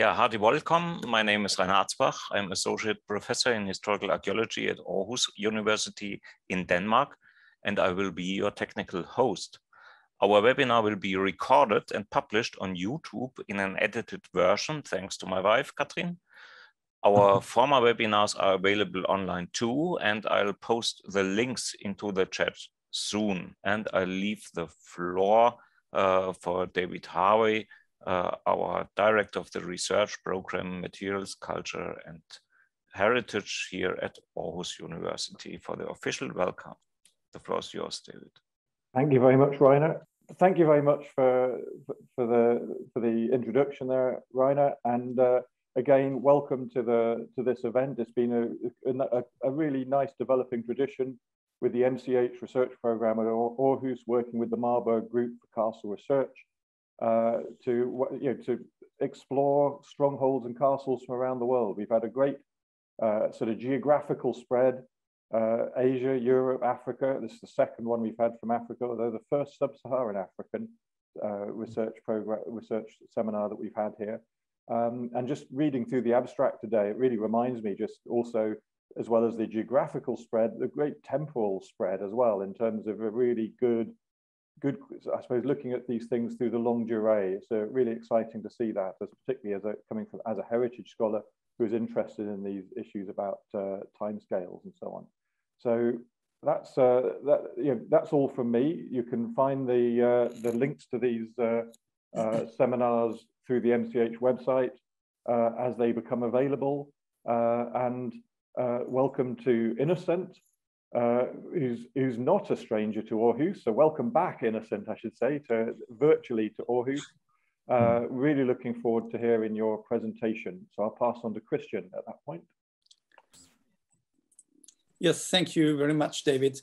Yeah, hearty welcome. My name is Rainer Arzbach. I'm Associate Professor in Historical Archaeology at Aarhus University in Denmark, and I will be your technical host. Our webinar will be recorded and published on YouTube in an edited version, thanks to my wife, Katrin. Our former webinars are available online too, and I'll post the links into the chat soon. And I'll leave the floor for David Harvey, our director of the research program, Materials, Culture and Heritage here at Aarhus University for the official welcome. The floor is yours, David. Thank you very much, Rainer. Thank you very much for the introduction there, Rainer. And again, welcome to this event. It's been a really nice developing tradition with the MCH research program at Aarhus, working with the Marburg Group for Castle Research. To explore strongholds and castles from around the world. We've had a great sort of geographical spread, Asia, Europe, Africa. This is the second one we've had from Africa, although the first sub-Saharan African research seminar that we've had here. And just reading through the abstract today, it really reminds me just also, as well as the geographical spread, the great temporal spread as well, in terms of a really good, I suppose, looking at these things through the longue durée. It's really exciting to see that, particularly as a heritage scholar who is interested in these issues about timescales and so on. So that's that's all from me. You can find the links to these seminars through the MCH website as they become available. And welcome to Innocent, who's not a stranger to Aarhus. So welcome back, Innocent, I should say, virtually to Aarhus. Really looking forward to hearing your presentation. So I'll pass on to Christian at that point. Yes, thank you very much, David.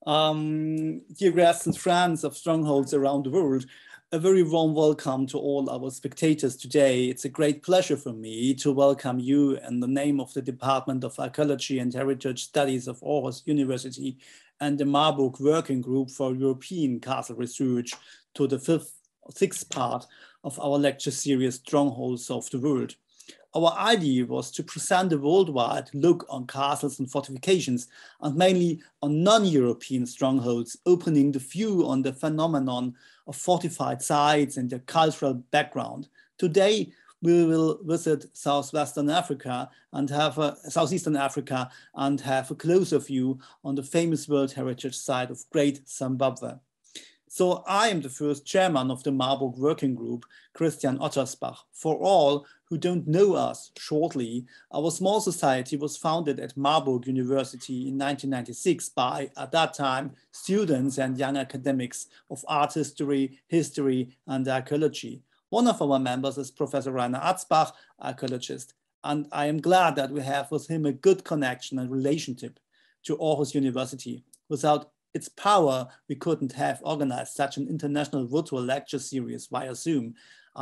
Dear guests and friends of strongholds around the world, a very warm welcome to all our spectators today. It's a great pleasure for me to welcome you in the name of the Department of Archaeology and Heritage Studies of Aarhus University and the Marburg Working Group for European Castle Research to the sixth part of our lecture series, Strongholds of the World. Our idea was to present a worldwide look on castles and fortifications, and mainly on non-European strongholds, opening the view on the phenomenon of fortified sites and their cultural background. Today, we will visit Southeastern Africa and have a closer view on the famous World Heritage Site of Great Zimbabwe. So I am the first chairman of the Marburg Working Group, Christian Ottersbach. For all who don't know us shortly, our small society was founded at Marburg University in 1996 by, at that time, students and young academics of art history, and archaeology. One of our members is Professor Rainer Arzbach, archaeologist, and I am glad that we have with him a good connection and relationship to Aarhus University. Without its power, we couldn't have organized such an international virtual lecture series via Zoom.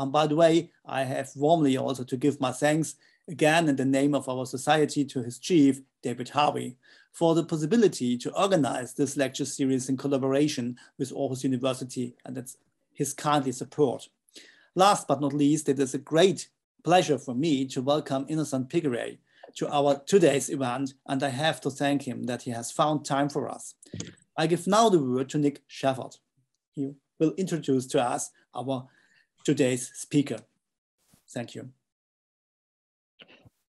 By the way, I have warmly also to give my thanks again in the name of our society to his chief, David Harvey, for the possibility to organize this lecture series in collaboration with Aarhus University and his kindly support. Last but not least, it is a great pleasure for me to welcome Innocent Piqueray to our today's event, and I have to thank him that he has found time for us. I give now the word to Nick Shefford. He will introduce to us our today's speaker. Thank you.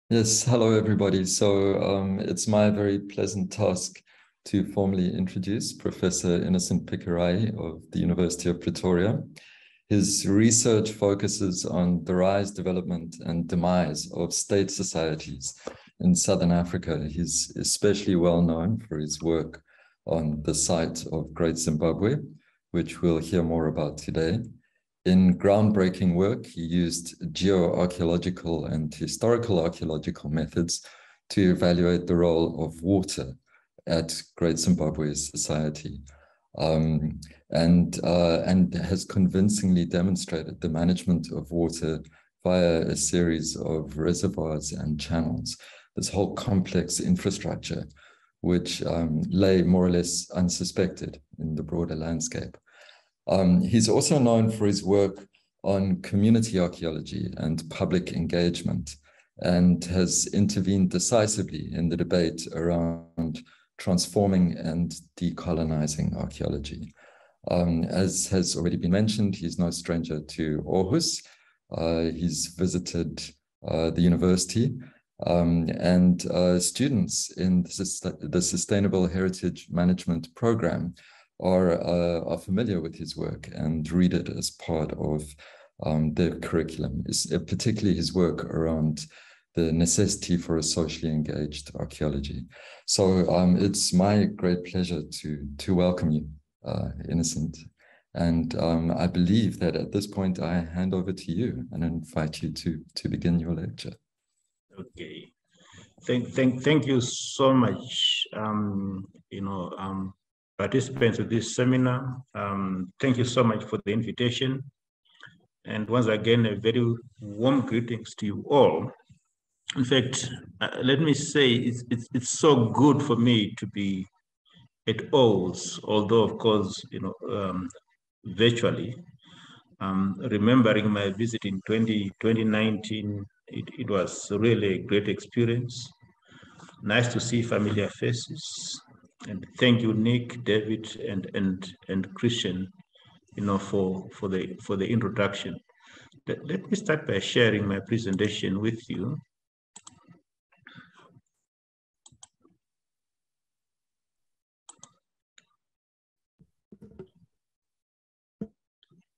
Yes, hello everybody. So it's my very pleasant task to formally introduce Professor Innocent Piqueray of the University of Pretoria. His research focuses on the rise, development, and demise of state societies in Southern Africa. He's especially well known for his work on the site of Great Zimbabwe, which we'll hear more about today. In groundbreaking work, he used geoarchaeological and historical archaeological methods to evaluate the role of water at Great Zimbabwe's society, and has convincingly demonstrated the management of water via a series of reservoirs and channels, this whole complex infrastructure which lay more or less unsuspected in the broader landscape. He's also known for his work on community archaeology and public engagement, and has intervened decisively in the debate around transforming and decolonizing archaeology. As has already been mentioned, he's no stranger to Aarhus. He's visited the university, and students in the Sustainable Heritage Management program are familiar with his work and read it as part of their curriculum, particularly his work around the necessity for a socially engaged archaeology. So it's my great pleasure to welcome you, Innocent. And I believe that at this point, I hand over to you and invite you to begin your lecture. Okay. Thank you so much, participants of this seminar. Thank you so much for the invitation. And once again, a very warm greetings to you all. In fact, let me say it's so good for me to be at Aarhus, although of course, virtually. Remembering my visit in 2019, it was really a great experience. Nice to see familiar faces. And thank you, Nick, David, and Christian, for the introduction. Let me start by sharing my presentation with you.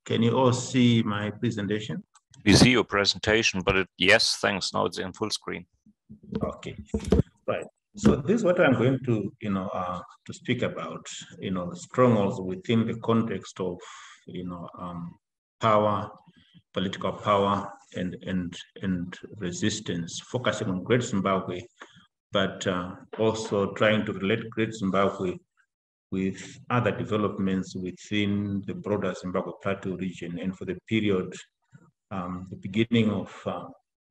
Can you all see my presentation? We see your presentation, but yes, thanks. Now it's in full screen. Okay, right. So this is what I'm going to, to speak about, strongholds within the context of, power, political power, and resistance, focusing on Great Zimbabwe, but also trying to relate Great Zimbabwe with other developments within the broader Zimbabwe Plateau region, and for the period, the beginning of,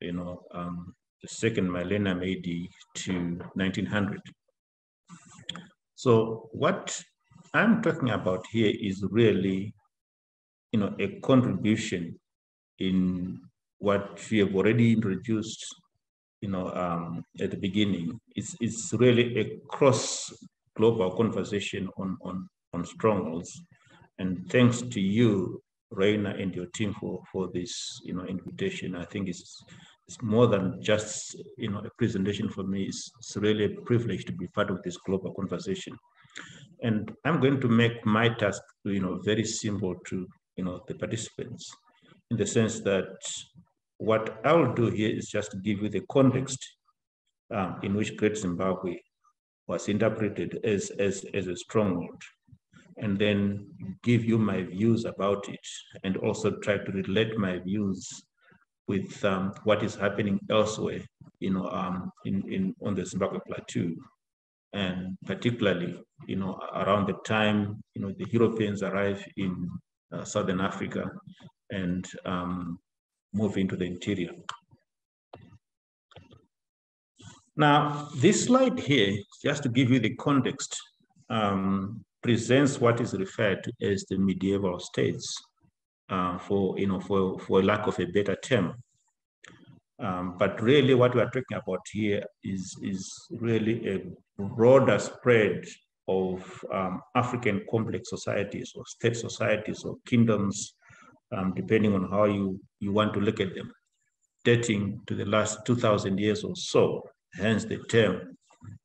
the second millennium AD to 1900. So what I'm talking about here is really, a contribution in what we have already introduced, at the beginning. It's really a cross-global conversation on strongholds. And thanks to you, Reina, and your team for this, invitation. I think it's more than just, a presentation for me. It's really a privilege to be part of this global conversation. And I'm going to make my task, very simple to, the participants, in the sense that what I will do here is just to give you the context in which Great Zimbabwe was interpreted as a stronghold, and then give you my views about it, and also try to relate my views with what is happening elsewhere, on the Zimbabwe Plateau, and particularly, around the time, the Europeans arrive in Southern Africa and move into the interior. Now, this slide here, just to give you the context, presents what is referred to as the medieval states, for lack of a better term. But really what we are talking about here is really a broader spread of African complex societies or state societies or kingdoms, depending on how you want to look at them, dating to the last 2,000 years or so, hence the term,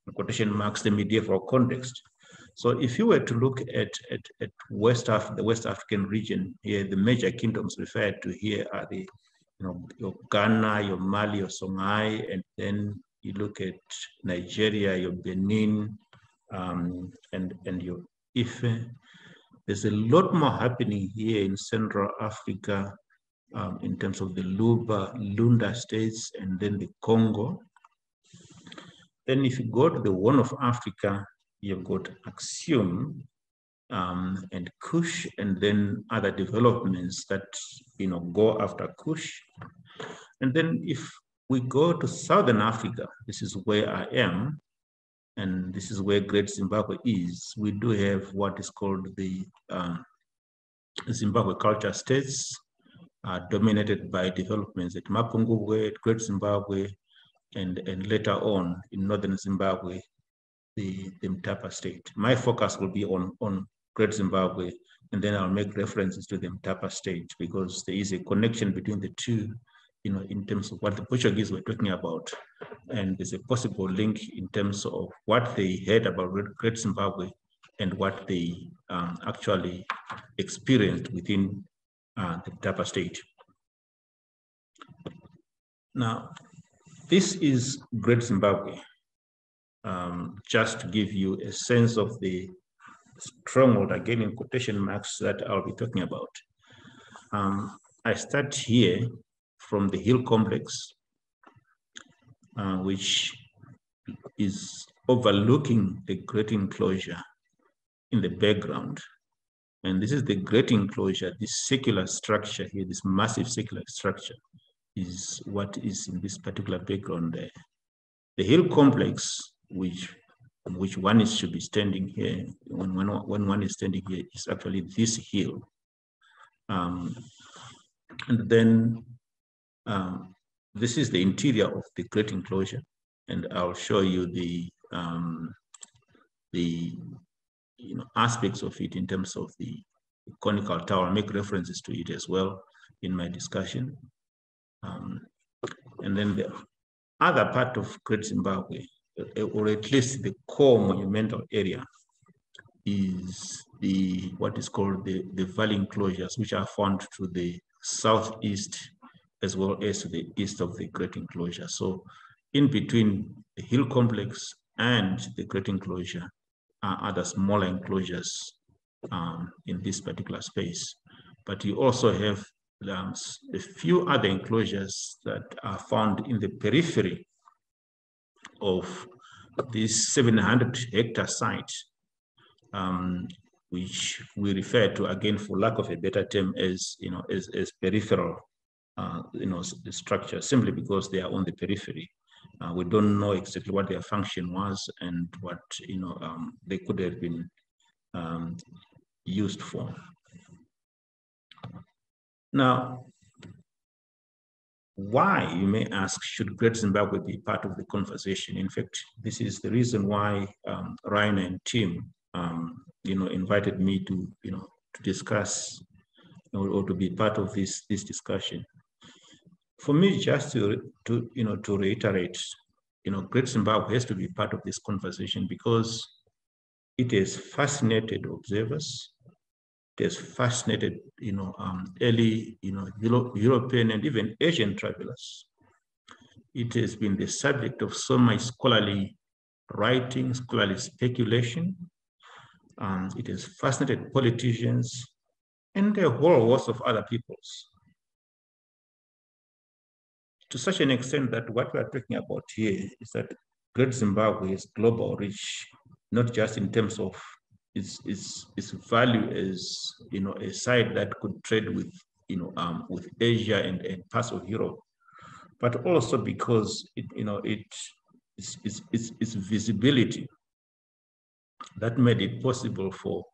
the quotation marks, the medieval context. So if you were to look at the West African region here, the major kingdoms referred to here are the, your Ghana, your Mali, your Songhai, and then you look at Nigeria, your Benin, and your Ife. There's a lot more happening here in Central Africa in terms of the Lunda states, and then the Congo. Then if you go to the Horn of Africa, you've got Aksum and Kush, and then other developments that go after Kush. And then if we go to Southern Africa, this is where I am, and this is where Great Zimbabwe is. We do have what is called the Zimbabwe culture states, dominated by developments at Mapungubwe, at Great Zimbabwe, and later on in northern Zimbabwe, the Mtapa state. My focus will be on Great Zimbabwe, and then I'll make references to the Mtapa state because there is a connection between the two, in terms of what the Portuguese were talking about. And there's a possible link in terms of what they heard about Great Zimbabwe and what they actually experienced within the Mtapa state. Now, this is Great Zimbabwe, just to give you a sense of the stronghold, again in quotation marks, that I'll be talking about. I start here from the hill complex, which is overlooking the great enclosure in the background. And this is the great enclosure, this circular structure here, this massive circular structure is what is in this particular background there. The hill complex, which one should be standing here, when one is standing here, is actually this hill. And then this is the interior of the great enclosure, and I'll show you the aspects of it in terms of the conical tower. I'll make references to it as well in my discussion. And then the other part of Great Zimbabwe, or at least the core monumental area, is what is called the valley enclosures, which are found to the southeast as well as to the east of the great enclosure. So in between the hill complex and the great enclosure are other smaller enclosures in this particular space. But you also have a few other enclosures that are found in the periphery of this 700-hectare site, which we refer to, again, for lack of a better term, as as peripheral the structure, simply because they are on the periphery. We don't know exactly what their function was and what they could have been used for. Now, why, you may ask, should Great Zimbabwe be part of the conversation? In fact, this is the reason why Ryan and Tim, invited me to discuss or to be part of this discussion. For me, just to reiterate, Great Zimbabwe has to be part of this conversation because it has fascinated observers. It has fascinated, early, European and even Asian travelers. It has been the subject of so much scholarly writing, scholarly speculation. It has fascinated politicians and a whole host of other peoples, to such an extent that what we are talking about here is that Great Zimbabwe is global reach, not just in terms of its value as a site that could trade with with Asia and parts of Europe, but also because its visibility that made it possible for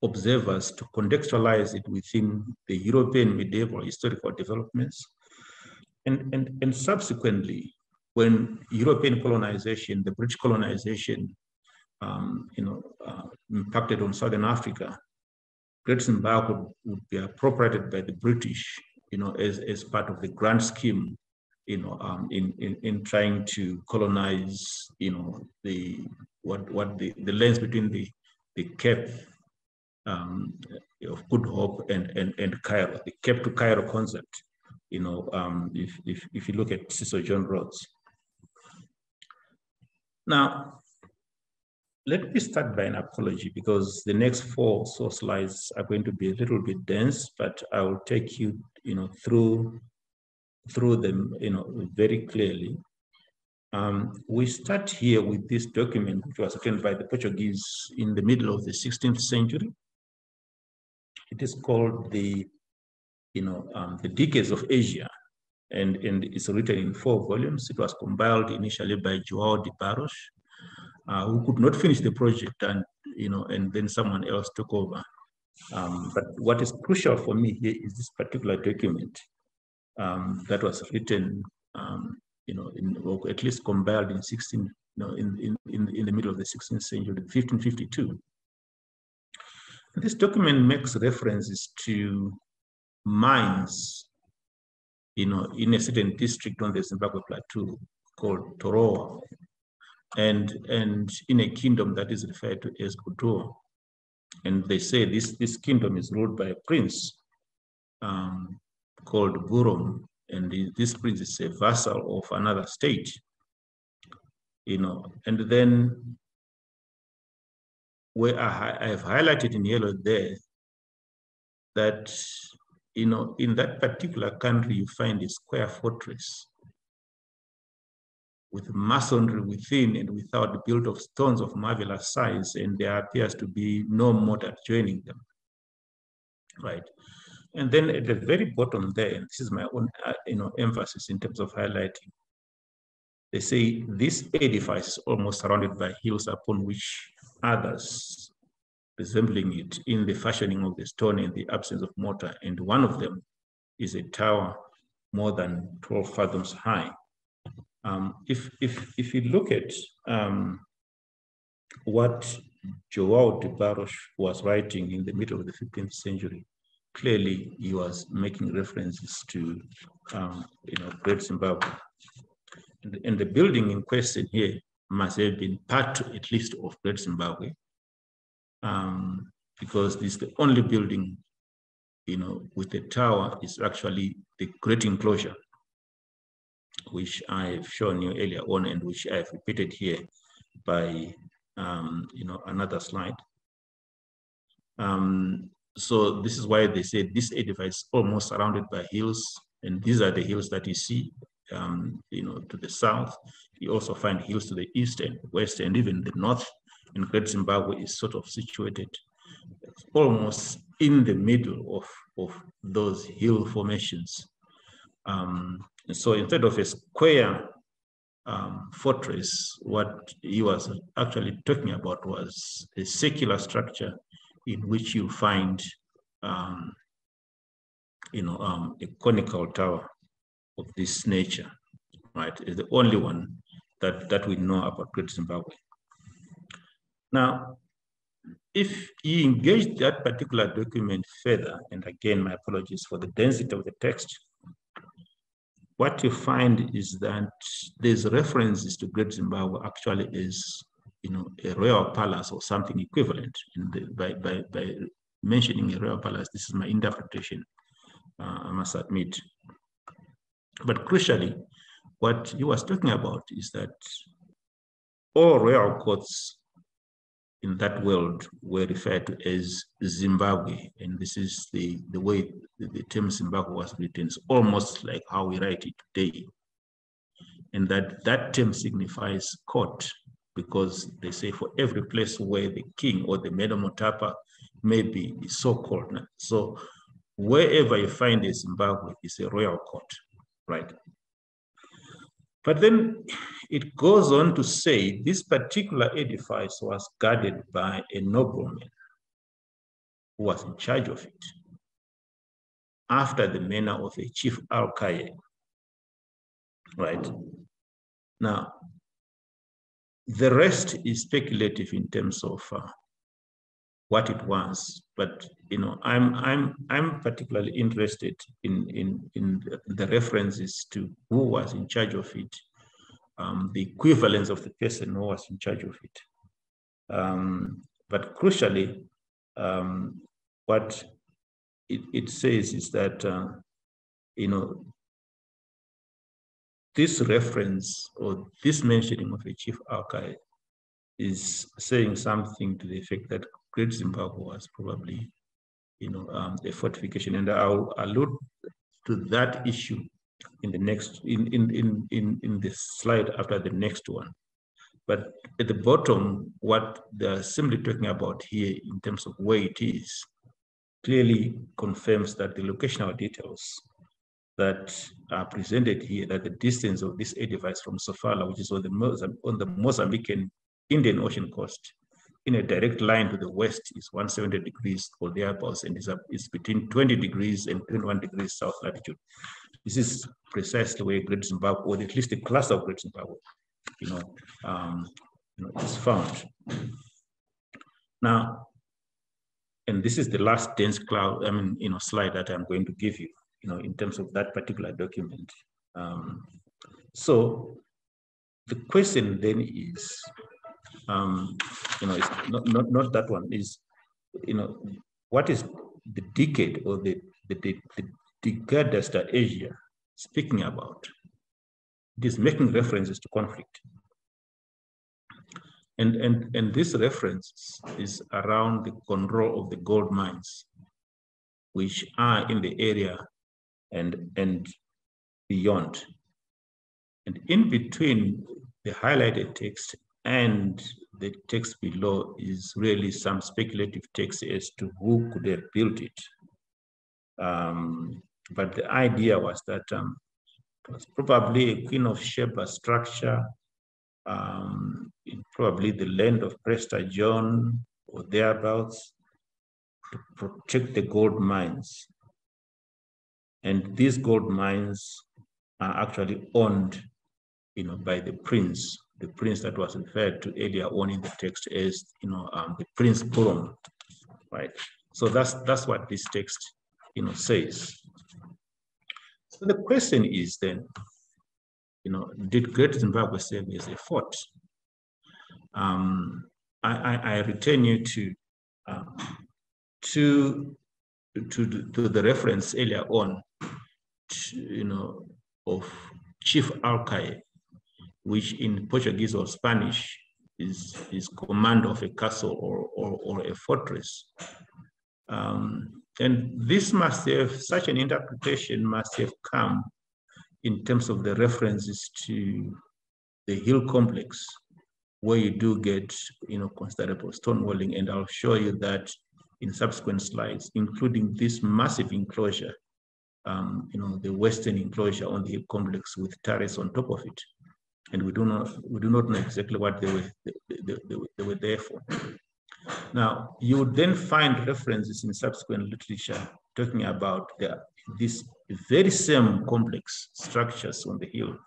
observers to contextualize it within the European medieval historical developments. And subsequently, when European colonization, the British colonization, impacted on Southern Africa, Great Zimbabwe would be appropriated by the British, as part of the grand scheme, in trying to colonize, the lands between the Cape of Good Hope and Cairo, the Cape to Cairo concept. If you look at Cecil John Rhodes. Now, let me start by an apology because the next 4 slides are going to be a little bit dense, but I will take you, through them, very clearly. We start here with this document, which was written by the Portuguese in the middle of the 16th century. It is called the Decades of Asia, and it's written in 4 volumes. It was compiled initially by João de Barros, who could not finish the project, and then someone else took over. But what is crucial for me here is this particular document, that was written, or at least compiled in in the middle of the 16th century, 1552. This document makes references to mines, in a certain district on the Zimbabwe plateau called Toroa, and in a kingdom that is referred to as Kutua. And they say this kingdom is ruled by a prince called Burom, and this prince is a vassal of another state, and then where I have highlighted in yellow there that, in that particular country, you find a square fortress with masonry within and without, built of stones of marvelous size, and there appears to be no mortar joining them, right? And then at the very bottom there, and this is my own, emphasis in terms of highlighting, they say this edifice is almost surrounded by hills upon which others resembling it in the fashioning of the stone and the absence of mortar, and one of them is a tower more than 12 fathoms high. If you look at what João de Barros was writing in the middle of the 15th century, clearly he was making references to Great Zimbabwe. And the building in question here must have been part, at least, of Great Zimbabwe, because this is the only building, with the tower is actually the Great Enclosure, which I've shown you earlier on and which I've repeated here by, another slide. So this is why they say this edifice is almost surrounded by hills, and these are the hills that you see, to the south. You also find hills to the east and west and even the north. And Great Zimbabwe is sort of situated almost in the middle of those hill formations. So instead of a square fortress, what he was actually talking about was a circular structure in which you find, a conical tower of this nature, right? It's the only one that we know about Great Zimbabwe. Now, if you engage that particular document further, and again, my apologies for the density of the text, what you find is that there's references to Great Zimbabwe actually is, a royal palace or something equivalent. By mentioning a royal palace, this is my interpretation, I must admit. But crucially, what he was talking about is that all royal courts in that world were referred to as Zimbabwe, and this is the way the term Zimbabwe was written. It's almost like how we write it today, and that term signifies court, because they say for every place where the king or the Medamotapa may be so-called. So wherever you find a Zimbabwe is a royal court, right? But then it goes on to say this particular edifice was guarded by a nobleman who was in charge of it, after the manner of a chief Alcaide, right? Now, the rest is speculative in terms of what it was, but I'm particularly interested in the references to who was in charge of it, the equivalence of the person who was in charge of it. But crucially, what it says is that this reference or this mentioning of a chief Alcaide is saying something to the effect that Great Zimbabwe was probably, a fortification, and I'll allude to that issue in the next in the slide after the next one. But at the bottom, what they're simply talking about here in terms of where it is clearly confirms that the locational details that are presented here, that the distance of this edifice from Sofala, which is on the Mozambican Indian Ocean coast, in a direct line to the west is 170 degrees or thereabouts, and it's between 20 degrees and 21 degrees south latitude. This is precisely where Great Zimbabwe, or at least the cluster of Great Zimbabwe, is found. Now, and this is the last dense cloud, slide that I'm going to give you, in terms of that particular document. So the question then is, it's not that one, is, what is the decade or the decade that Asia speaking about? It is making references to conflict. And this reference is around the control of the gold mines, which are in the area and beyond. And in between the highlighted text and the text below is really some speculative text as to who could have built it. But the idea was that it was probably a Queen of Sheba structure, in probably the land of Prester John or thereabouts, to protect the gold mines. And these gold mines are actually owned, by the prince that was referred to earlier on in the text as, the Prince Purom, right? So that's what this text, says. So the question is then, did Great Zimbabwe serve as a fort? I return you to the reference earlier on, of Chief Alcaide, which in Portuguese or Spanish is command of a castle or a fortress. And this such an interpretation must have come in terms of the references to the hill complex, where you do get, considerable stonewalling, and I'll show you that in subsequent slides, including this massive enclosure, the western enclosure on the hill complex with terrace on top of it, and we do not know exactly what they were there for. Now, you would then find references in subsequent literature talking about this very same complex structures on the hill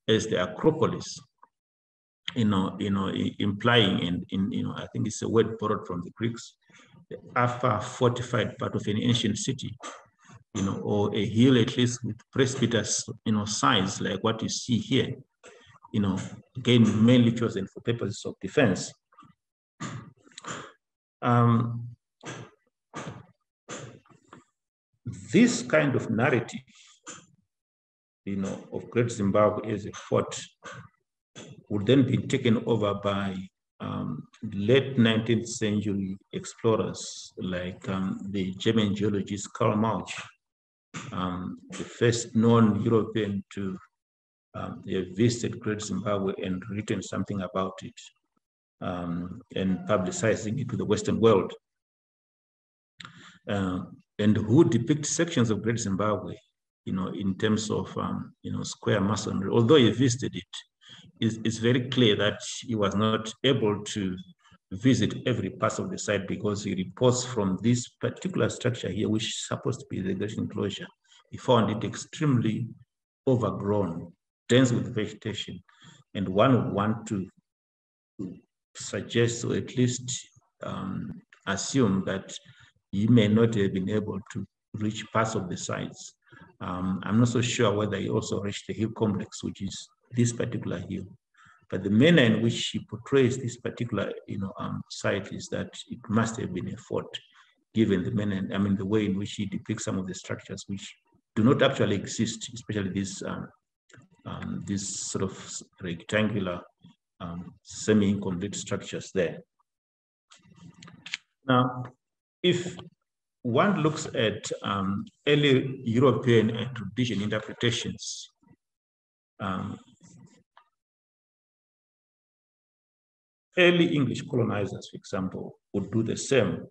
as the Acropolis, implying, and I think it's a word borrowed from the Greeks, the upper fortified part of an ancient city, or a hill at least with presbyters, size like what you see here, again, mainly chosen for purposes of defense. This kind of narrative, of Great Zimbabwe as a fort would then be taken over by late 19th century explorers like the German geologist Karl Marx, the first non-European to have visited Great Zimbabwe and written something about it, and publicizing it to the Western world, and who depict sections of Great Zimbabwe, in terms of, square masonry. Although he visited it, it's very clear that he was not able to visit every part of the site, because he reports from this particular structure here, which is supposed to be the great enclosure. He found it extremely overgrown, dense with vegetation, and one would want to suggest, or at least assume, that he may not have been able to reach parts of the sites. I'm not so sure whether he also reached the hill complex, which is this particular hill. But the manner in which he portrays this particular, site is that it must have been a fort, given the manner, the way in which he depicts some of the structures which do not actually exist, especially these sort of rectangular, semi-incomplete structures there. Now, if one looks at early European and tradition interpretations, early English colonizers, for example, would do the same,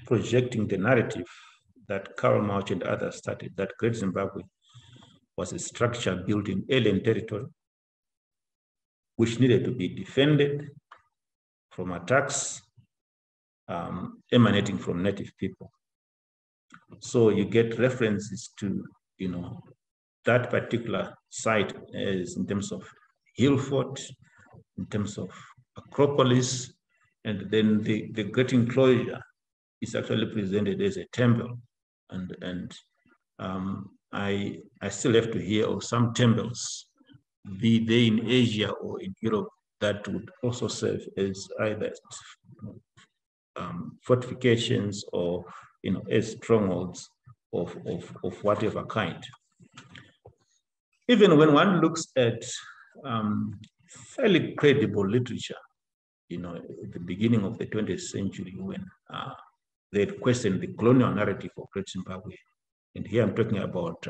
projecting the narrative that Karl Marx and others started, that Great Zimbabwe was a structure built in alien territory, which needed to be defended from attacks emanating from native people. So you get references to, that particular site as in terms of hill fort, in terms of acropolis, and then the great enclosure is actually presented as a temple. And I still have to hear of some temples, be they in Asia or in Europe, that would also serve as either fortifications or as strongholds of whatever kind. Even when one looks at fairly credible literature, at the beginning of the 20th century, when they had questioned the colonial narrative of Great Zimbabwe, and here I'm talking about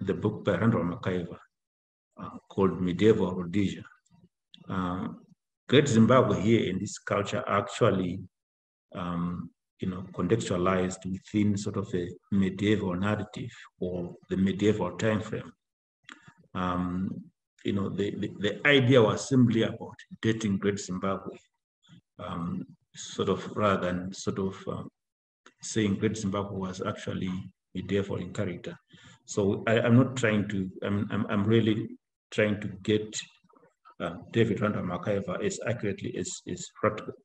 the book by Randall McIver called Medieval Rhodesia. Great Zimbabwe here in this culture actually contextualized within sort of a medieval narrative or the medieval time frame. The idea was simply about dating Great Zimbabwe, sort of rather than sort of saying Great Zimbabwe was actually medieval in character. So I'm not trying to, I'm really trying to get David Randall McIver as accurately as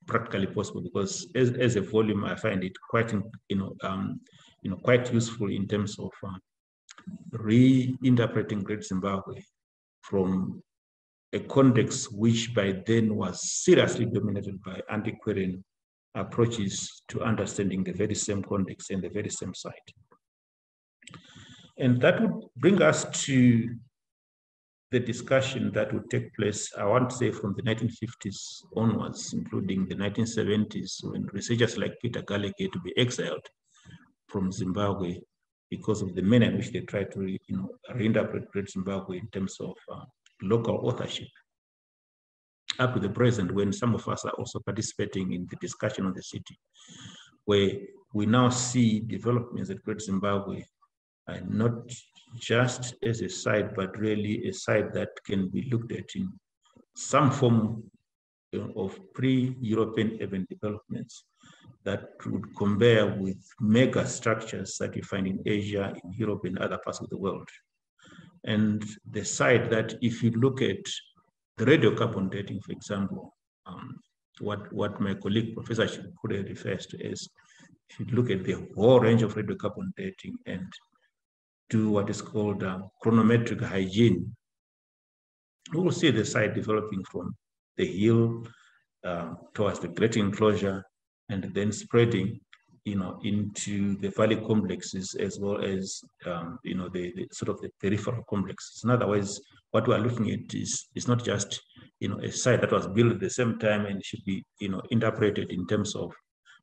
practically possible, because as a volume, I find it quite, quite useful in terms of reinterpreting Great Zimbabwe from a context which by then was seriously dominated by antiquarian approaches to understanding the very same context and the very same site. And that would bring us to the discussion that would take place, I want to say, from the 1950s onwards, including the 1970s, when researchers like Peter Gallagher had to be exiled from Zimbabwe because of the manner in which they tried to reinterpret Great Zimbabwe in terms of local authorship. Up to the present, when some of us are also participating in the discussion on the city, where we now see developments at Great Zimbabwe not just as a site, but really a site that can be looked at in some form of pre-European event developments that would compare with mega structures that you find in Asia, in Europe, and other parts of the world. And the site that, if you look at the radiocarbon dating, for example, what my colleague, Professor Shikure, refers to as, if you look at the whole range of radiocarbon dating and do what is called chronometric hygiene, we will see the site developing from the hill towards the great enclosure, and then spreading, into the valley complexes, as well as, the sort of the peripheral complexes. In other words, what we are looking at is not just, a site that was built at the same time and should be, interpreted in terms of,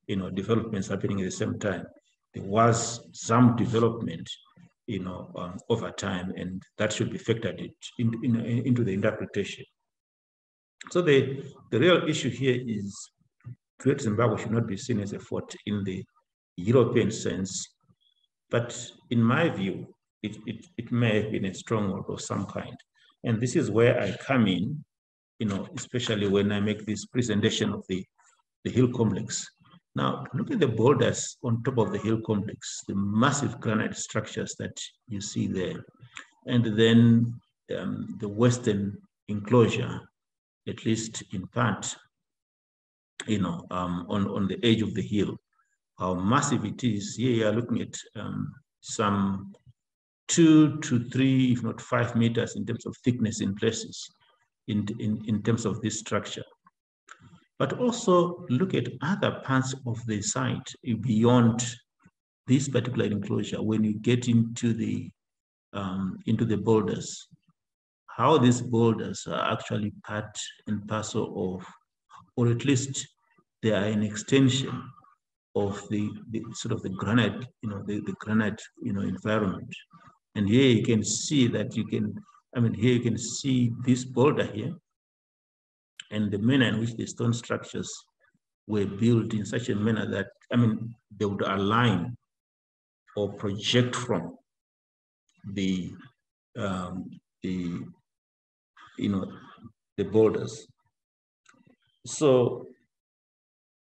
developments happening at the same time. There was some development, over time, and that should be factored into the interpretation. So the real issue here is Great Zimbabwe should not be seen as a fort in the European sense, but in my view, it may have been a stronghold of some kind. And this is where I come in, especially when I make this presentation of the hill complex. Now, look at the boulders on top of the hill complex, the massive granite structures that you see there. And then the western enclosure, at least in part, on the edge of the hill, how massive it is. Here you are looking at some 2 to 3, if not 5 meters in terms of thickness in places, in terms of this structure. But also look at other parts of the site beyond this particular enclosure. When you get into the boulders, how these boulders are actually part and parcel of, or at least they are an extension of the sort of the granite, the granite, environment. And here you can see that here you can see this boulder here, and the manner in which the stone structures were built in such a manner that, they would align or project from the boulders. So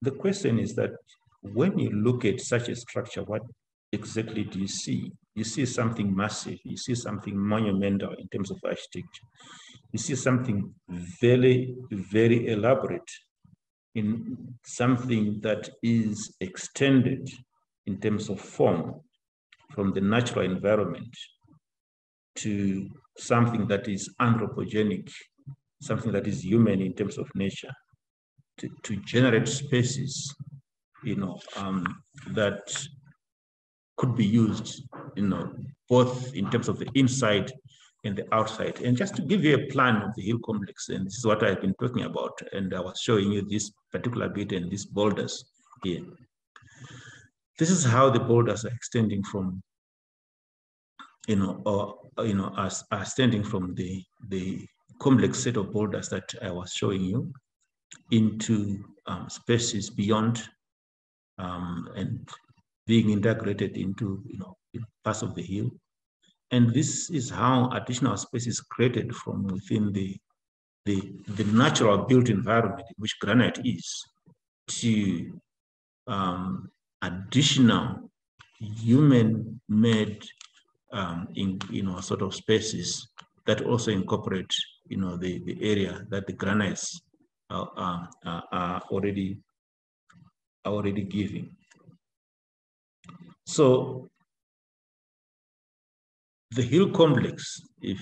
the question is that when you look at such a structure, what exactly do you see? You see something massive, you see something monumental in terms of architecture. You see something very, very elaborate, in something that is extended in terms of form from the natural environment to something that is anthropogenic, something that is human in terms of nature, to generate spaces, that could be used, both in terms of the inside and the outside. And just to give you a plan of the hill complex, and this is what I've been talking about, and I was showing you this particular bit and these boulders here. This is how the boulders are extending from, are standing from the complex set of boulders that I was showing you into spaces beyond, and being integrated into parts of the hill. And this is how additional space is created from within the natural built environment in which granite is, to additional human-made sort of spaces that also incorporate the area that the granites are already giving. So the hill complex, if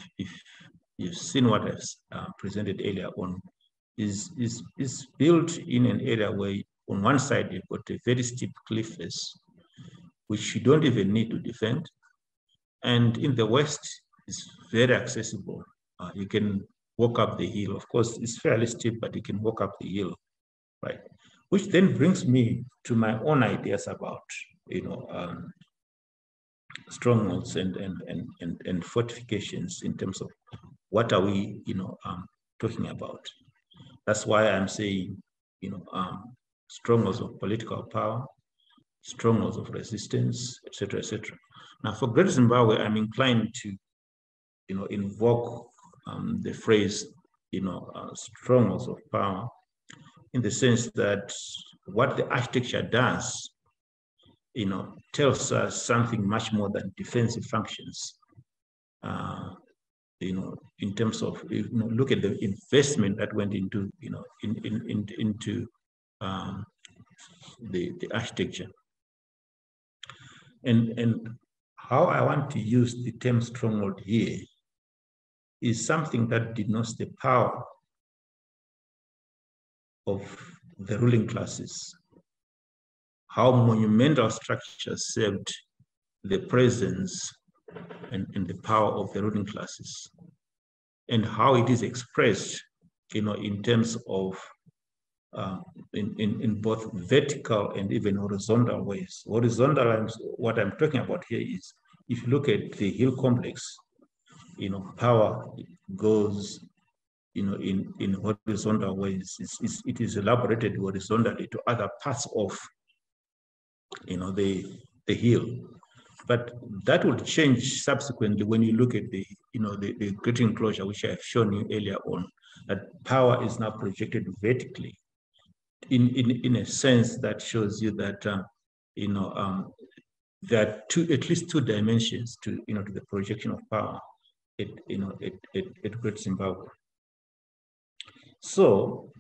you've seen what I've presented earlier on, is built in an area where on one side you've got a very steep cliff face, which you don't even need to defend. And in the west, it's very accessible. You can walk up the hill. Of course, it's fairly steep, but you can walk up the hill, right? Which then brings me to my own ideas about, strongholds and fortifications in terms of what are we, talking about. That's why I'm saying, strongholds of political power, strongholds of resistance, etc., etc. Now, for Great Zimbabwe, I'm inclined to, invoke the phrase, strongholds of power, in the sense that what the architecture does, tells us something much more than defensive functions. In terms of, look at the investment that went into, into the architecture. And how I want to use the term stronghold here is something that denotes the power of the ruling classes, how monumental structures served the presence and the power of the ruling classes, and how it is expressed, in terms of in both vertical and even horizontal ways. Horizontal, what I'm talking about here is, if you look at the hill complex, power goes, in horizontal ways. It is elaborated horizontally to other parts of, the hill. But that will change subsequently when you look at the great enclosure, which I have shown you earlier on, that power is now projected vertically in a sense that shows you that, there are at least two dimensions to, to the projection of power at Great Zimbabwe. So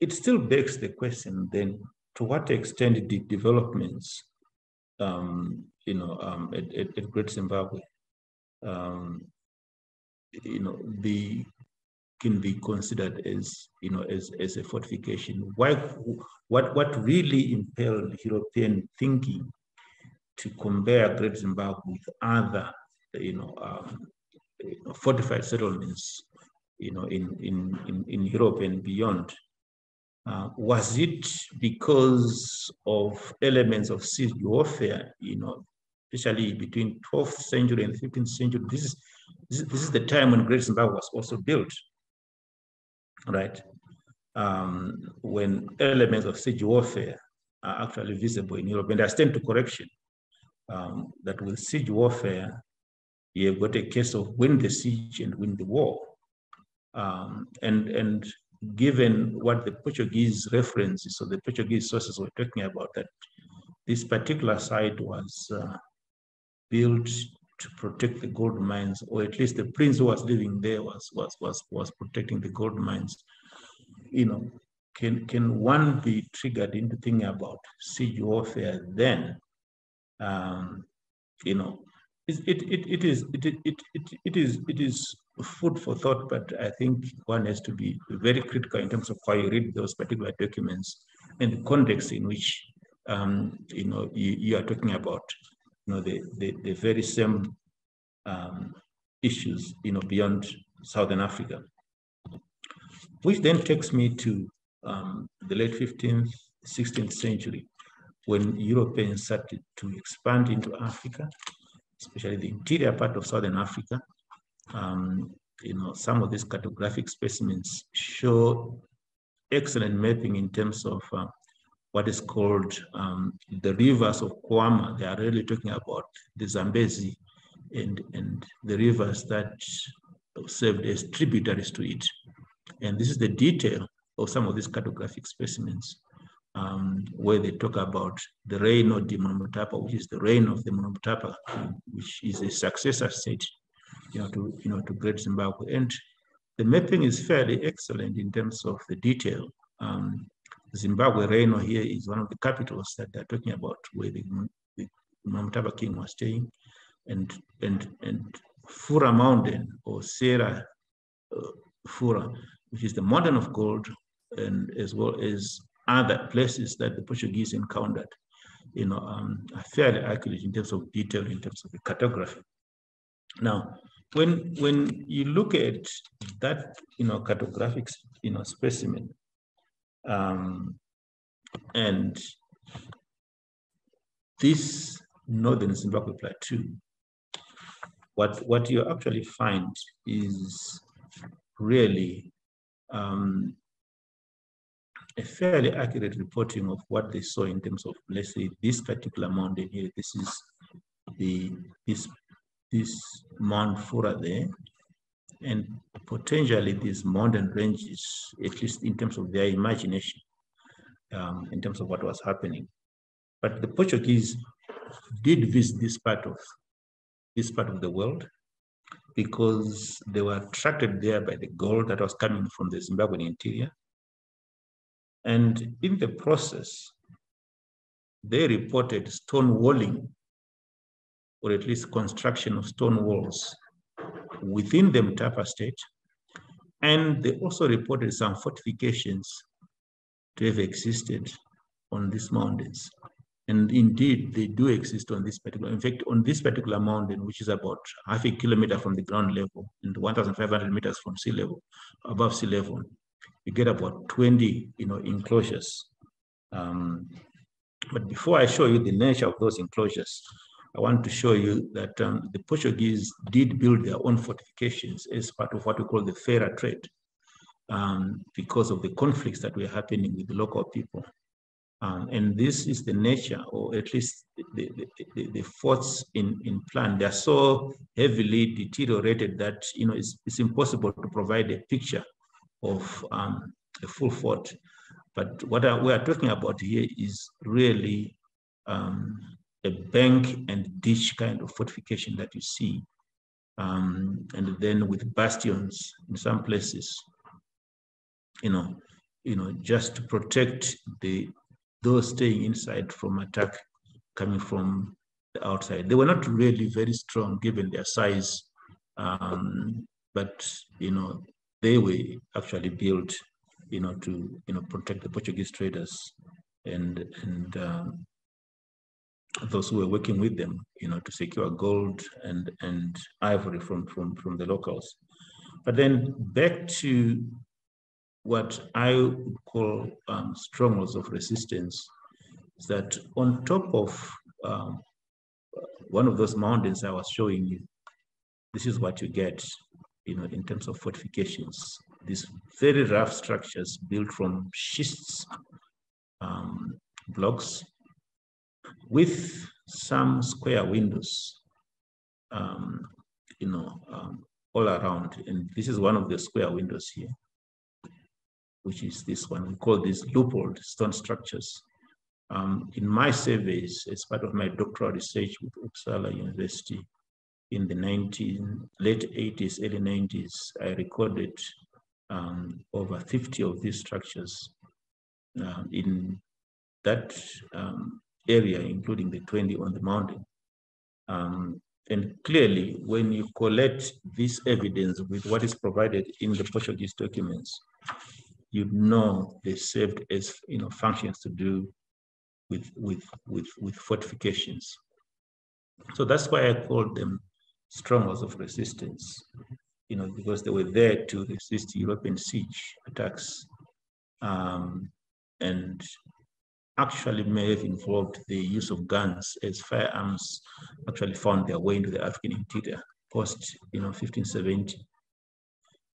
it still begs the question then, to what extent did developments, at Great Zimbabwe, can be considered as, as a fortification? What really impelled European thinking to compare Great Zimbabwe with other, fortified settlements, in Europe and beyond? Was it because of elements of siege warfare, especially between 12th century and 15th century? This is the time when Great Zimbabwe was also built, right? When elements of siege warfare are actually visible in Europe. And I stand to correction that with siege warfare, you've got a case of win the siege and win the war. And given what the Portuguese references or the Portuguese sources were talking about, that this particular site was built to protect the gold mines, or at least the prince who was living there was protecting the gold mines. You know, can one be triggered into thinking about siege warfare then? You know, it is food for thought, but I think one has to be very critical in terms of how you read those particular documents and the context in which you know, you are talking about, you know, the very same issues, you know, beyond Southern Africa. Which then takes me to the late 15th, 16th century, when Europeans started to expand into Africa, especially the interior part of Southern Africa. You know, some of these cartographic specimens show excellent mapping in terms of what is called the rivers of Kwama. They are really talking about the Zambezi and the rivers that served as tributaries to it. And this is the detail of some of these cartographic specimens, where they talk about the reign of the Monomotapa, which is the reign of the Monomotapa, which is a successor state, to Great Zimbabwe. And the mapping is fairly excellent in terms of the detail. Zimbabwe Reino here is one of the capitals that they're talking about, where the Monomotapa king was staying, and Fura Mountain, or Serra Fura, which is the mountain of gold, and as well as other places that the Portuguese encountered, are fairly accurate in terms of detail, in terms of the cartography. Now, when you look at that, cartographic, specimen, and this northern Zimbabwe plateau, what you actually find is really a fairly accurate reporting of what they saw in terms of, let's say, this particular mountain here. This is this Mount Fura there, and potentially these mountain ranges, at least in terms of their imagination, in terms of what was happening. But the Portuguese did visit this part of the world because they were attracted there by the gold that was coming from the Zimbabwean interior. And in the process, they reported stone walling, or at least construction of stone walls within the Mutapa state. And they also reported some fortifications to have existed on these mountains. And indeed, they do exist on this particular, in fact, on this particular mountain, which is about half a kilometer from the ground level and 1,500 meters from sea level, above sea level, you get about 20, enclosures. But before I show you the nature of those enclosures, I want to show you that the Portuguese did build their own fortifications as part of what we call the fairer trade, because of the conflicts that were happening with the local people. And this is the nature, or at least the forts in plan. They're so heavily deteriorated that it's impossible to provide a picture of a full fort. But what we are talking about here is really a bank and ditch kind of fortification that you see, and then with bastions in some places, just to protect those staying inside from attack coming from the outside. They were not really very strong given their size, but they were actually built, to protect the Portuguese traders and those who were working with them, to secure gold and ivory from the locals. But then back to what I would call strongholds of resistance, is that on top of one of those mountains I was showing you, this is what you get, in terms of fortifications. These very rough structures built from schists blocks with some square windows, all around. And this is one of the square windows here. which is this one. We call these loopholed stone structures. In my surveys, as part of my doctoral research with Uppsala University in the late 80s, early 90s, I recorded over 50 of these structures in that area, including the 20 on the mountain. And clearly, when you collect this evidence with what is provided in the Portuguese documents, you know they served as functions to do with fortifications. So that's why I called them strongholds of resistance, because they were there to resist European siege attacks, and actually may have involved the use of guns, as firearms actually found their way into the African interior post 1570.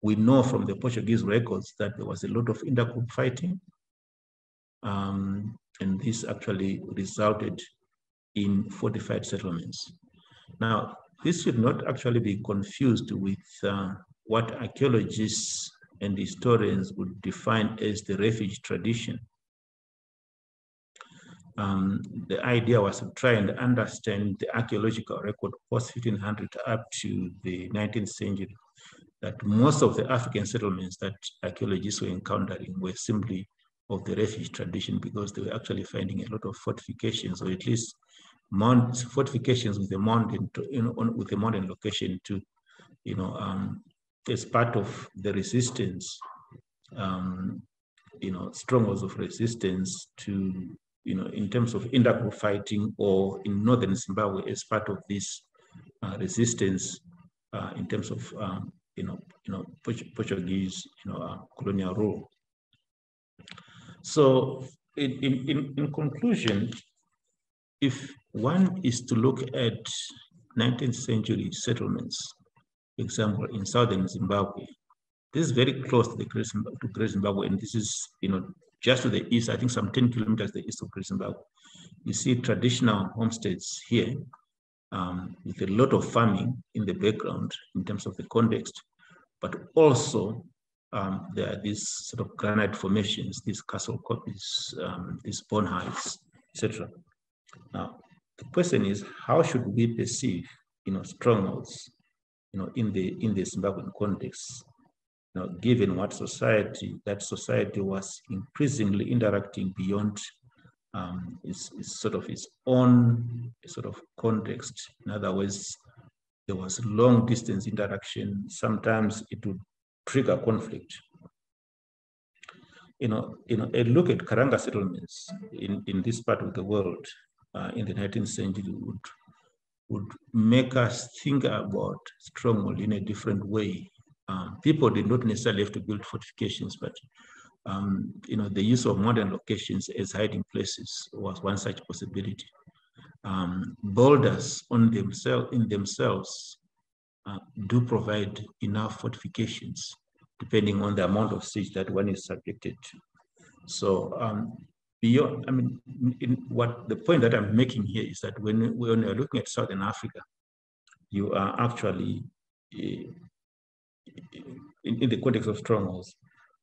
We know from the Portuguese records that there was a lot of intergroup fighting, and this actually resulted in fortified settlements. Now, this should not actually be confused with what archaeologists and historians would define as the refuge tradition. The idea was to try and understand the archaeological record post-1500 up to the 19th century, that most of the African settlements that archaeologists were encountering were simply of the refuge tradition, because they were actually finding a lot of fortifications, or at least fortifications with the mountain, with the mountain location too, as part of the resistance, strongholds of resistance to, in terms of intergroup fighting, or in northern Zimbabwe as part of this resistance in terms of Portuguese colonial rule. So in conclusion, if one is to look at 19th century settlements, for example, in southern Zimbabwe, this is very close to the Great Zimbabwe, and this is just to the east, I think some 10 kilometers to the east of Great Zimbabwe. You see traditional homesteads here with a lot of farming in the background in terms of the context, but also there are these sort of granite formations, these castle copies, these bone heights, etc. Now, the question is, how should we perceive, strongholds, in the Zimbabwean context? Given what that society was increasingly interacting beyond its own sort of context. In other words, there was long distance interaction. Sometimes it would trigger conflict. A look at Karanga settlements in this part of the world in the 19th century would make us think about stronghold in a different way. People did not necessarily have to build fortifications, but the use of modern locations as hiding places was one such possibility. Boulders in themselves do provide enough fortifications, depending on the amount of siege that one is subjected to. So beyond, the point that I'm making here is that when you're looking at Southern Africa, you are actually in the context of strongholds,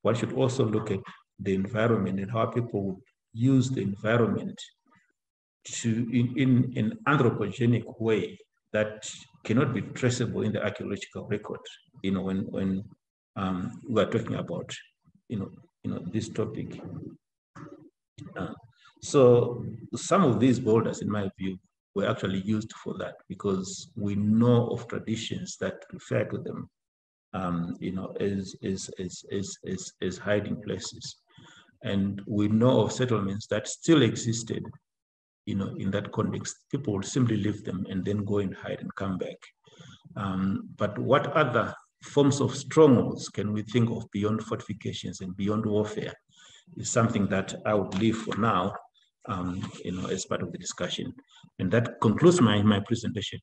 one should also look at the environment and how people would use the environment in an anthropogenic way that cannot be traceable in the archaeological record. When we are talking about this topic. So some of these boulders, in my view, were actually used for that, because we know of traditions that refer to them as hiding places. And we know of settlements that still existed, in that context. People would simply leave them and then go and hide and come back. But what other forms of strongholds can we think of beyond fortifications and beyond warfare is something that I would leave for now, as part of the discussion. And that concludes my presentation.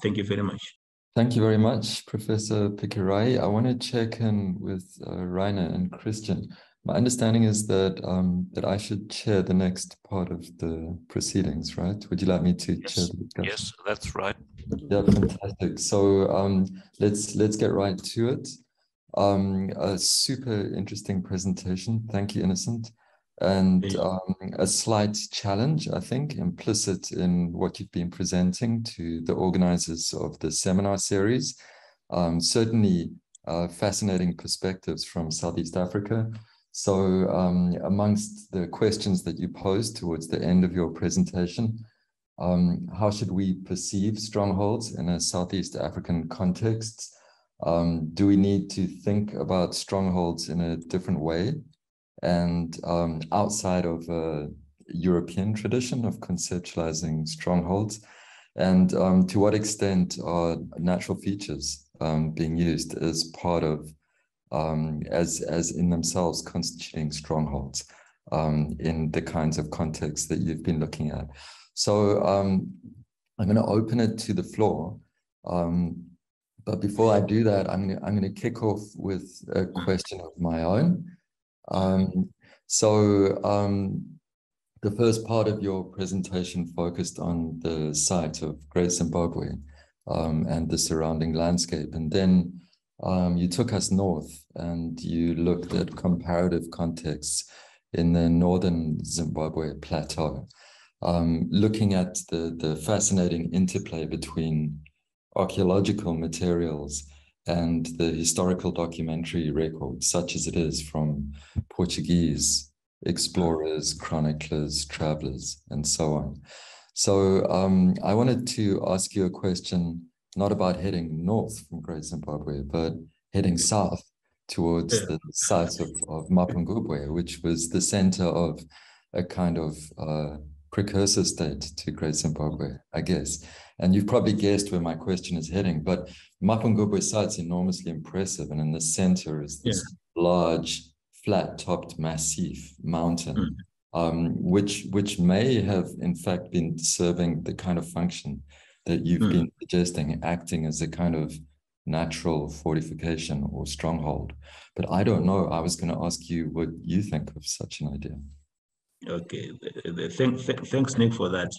Thank you very much. Thank you very much, Professor Piqueray. I want to check in with Rainer and Christian. My understanding is that that I should chair the next part of the proceedings, right? Would you like me to chair the discussion? Yes, that's right. Yeah, fantastic. So let's get right to it. A super interesting presentation. Thank you, Innocent. And a slight challenge, I think, implicit in what you've been presenting to the organizers of the seminar series. Certainly fascinating perspectives from Southeast Africa. So amongst the questions that you posed towards the end of your presentation, how should we perceive strongholds in a Southeast African context? Do we need to think about strongholds in a different way and outside of a European tradition of conceptualizing strongholds? And to what extent are natural features being used as part of, as in themselves constituting strongholds in the kinds of contexts that you've been looking at? So I'm going to open it to the floor. But before I do that, I'm going to kick off with a question of my own. The first part of your presentation focused on the site of Great Zimbabwe and the surrounding landscape. And then you took us north and you looked at comparative contexts in the northern Zimbabwe plateau, looking at the fascinating interplay between archaeological materials and the historical documentary record, such as it is from Portuguese explorers, chroniclers, travelers, and so on. So I wanted to ask you a question, not about heading north from Great Zimbabwe, but heading south towards the site of Mapungubwe, which was the center of a kind of precursor state to Great Zimbabwe, I guess. And you've probably guessed where my question is heading, but Mapungubwe site's enormously impressive. And in the center is this large, flat-topped, massive mountain, which may have, in fact, been serving the kind of function that you've been suggesting, acting as a kind of natural fortification or stronghold. But I don't know. I was going to ask you what you think of such an idea. Okay, thanks, Nick, for that.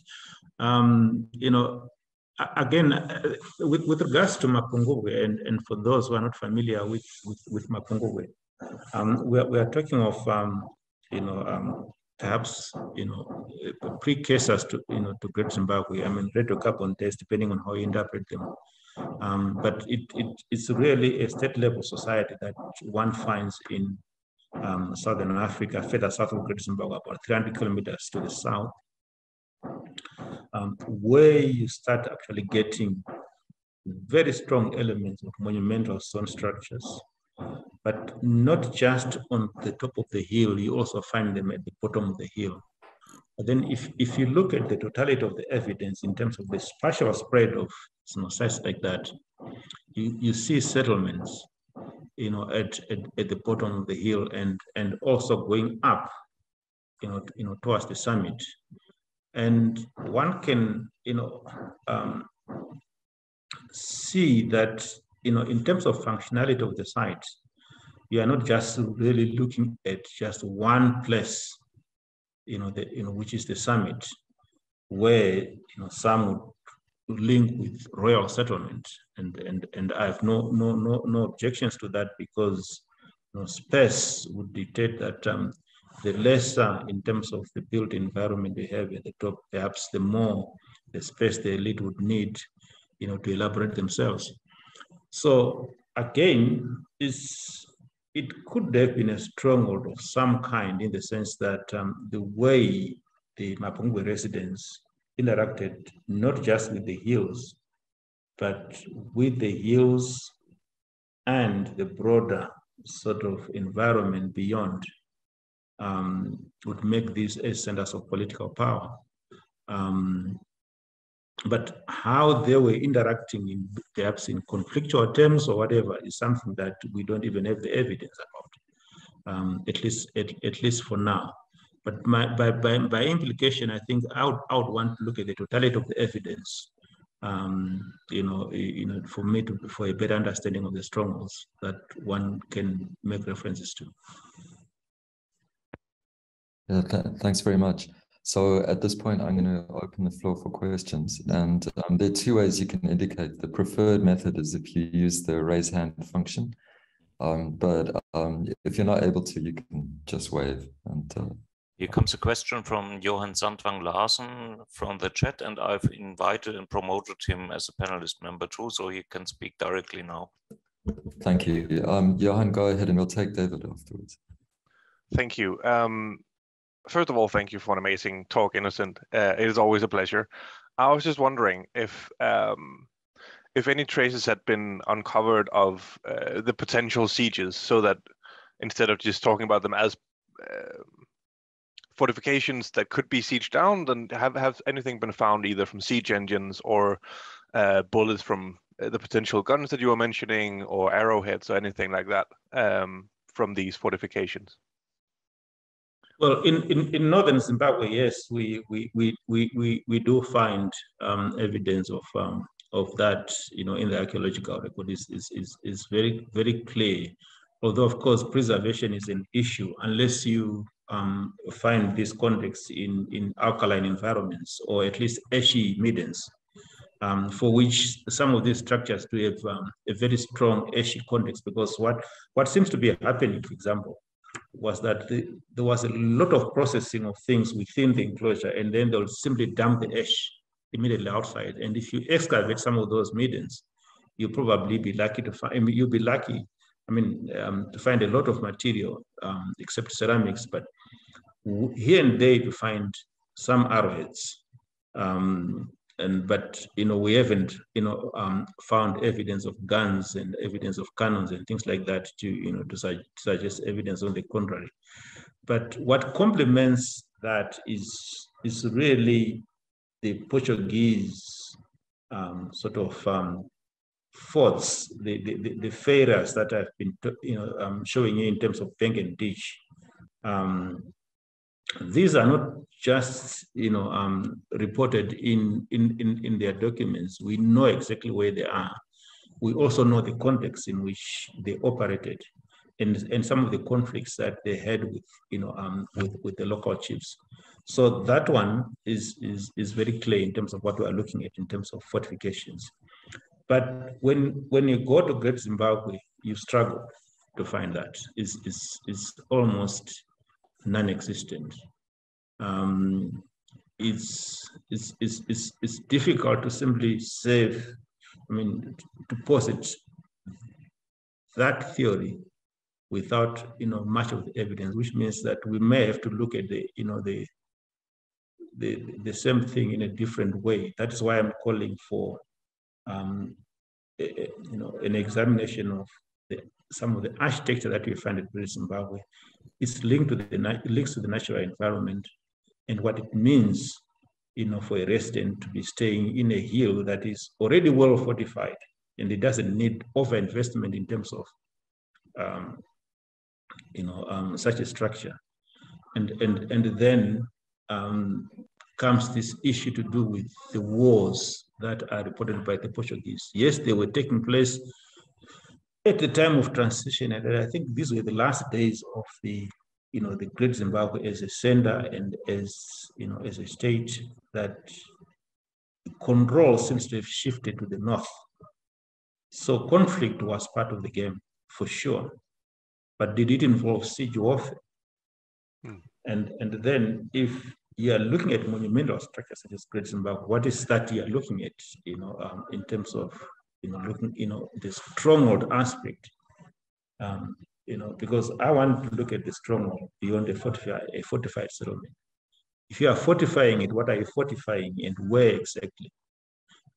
You know, again, with regards to Mapungubwe, and for those who are not familiar with Mapungubwe, we are talking of perhaps precursors to to Great Zimbabwe. I mean, radiocarbon dates, depending on how you interpret them. But it's really a state-level society that one finds in Southern Africa, further south of Great Zimbabwe, about 300 kilometers to the south, where you start actually getting very strong elements of monumental stone structures, but not just on the top of the hill, you also find them at the bottom of the hill. But then if you look at the totality of the evidence in terms of the spatial spread of sites like that, you see settlements at the bottom of the hill and also going up towards the summit. And one can see that in terms of functionality of the site, you are not just really looking at just one place, which is the summit, where some would link with royal settlement, and I have no objections to that, because space would dictate that the lesser in terms of the built environment they have at the top, perhaps the more the space the elite would need to elaborate themselves. So again, it could have been a stronghold of some kind, in the sense that the way the Mapungubwe residents interacted not just with the hills, but with the hills and the broader sort of environment beyond, would make these as centers of political power. But how they were interacting perhaps in conflictual terms or whatever is something that we don't even have the evidence about, at least for now. But by implication, I think I would want to look at the totality of the evidence, for a better understanding of the strongholds that one can make references to. Yeah, thanks very much. So at this point, I'm going to open the floor for questions. And there are two ways you can indicate. The preferred method is if you use the raise hand function. But if you're not able to, you can just wave. And here comes a question from Johan Sandvang Larsen from the chat, and I've invited and promoted him as a panelist member too, so he can speak directly now. Thank you. Johan, go ahead and we'll take David afterwards. Thank you. First of all, thank you for an amazing talk, Innocent. It is always a pleasure. I was just wondering if any traces had been uncovered of the potential sieges, so that instead of just talking about them as fortifications that could be sieged down, then have anything been found either from siege engines or bullets from the potential guns that you were mentioning, or arrowheads or anything like that from these fortifications? Well, in northern Zimbabwe, yes, we do find evidence of that, you know, in the archaeological record is very, very clear. Although, of course, preservation is an issue unless you find this context in alkaline environments, or at least ashy middens, for which some of these structures do have a very strong ashy context. Because what seems to be happening, for example, was that there was a lot of processing of things within the enclosure, and then they'll simply dump the ash immediately outside. And if you excavate some of those middens, you'll probably be lucky to find, to find a lot of material, except ceramics, but here and there to find some arrowheads. But you know, we haven't found evidence of guns and evidence of cannons and things like that to suggest evidence on the contrary. But what complements that is really the Portuguese forts, the failures that I've been showing you in terms of bank and ditch. These are not just reported in their documents. We know exactly where they are. We also know the context in which they operated, and some of the conflicts that they had with the local chiefs. So that one is very clear in terms of what we are looking at in terms of fortifications. But when you go to Great Zimbabwe, you struggle to find that. It's almost non-existent. It's difficult to simply say, to posit that theory without much of the evidence, which means that we may have to look at the same thing in a different way. That is why I'm calling for an examination of some of the architecture that we find at Great Zimbabwe. It's linked to the natural environment and what it means, for a resident to be staying in a hill that is already well fortified, and it doesn't need overinvestment in terms of, such a structure. And then comes this issue to do with the wars that are reported by the Portuguese. Yes, they were taking place at the time of transition, and I think these were the last days of the Great Zimbabwe as a center and as a state that control seems to have shifted to the north. So conflict was part of the game for sure, but did it involve siege warfare? And then if you are looking at monumental structures such as Great Zimbabwe, what is that you are looking at? In terms of the stronghold aspect. Because I want to look at the stronghold beyond a fortified settlement. If you are fortifying it, what are you fortifying and where exactly?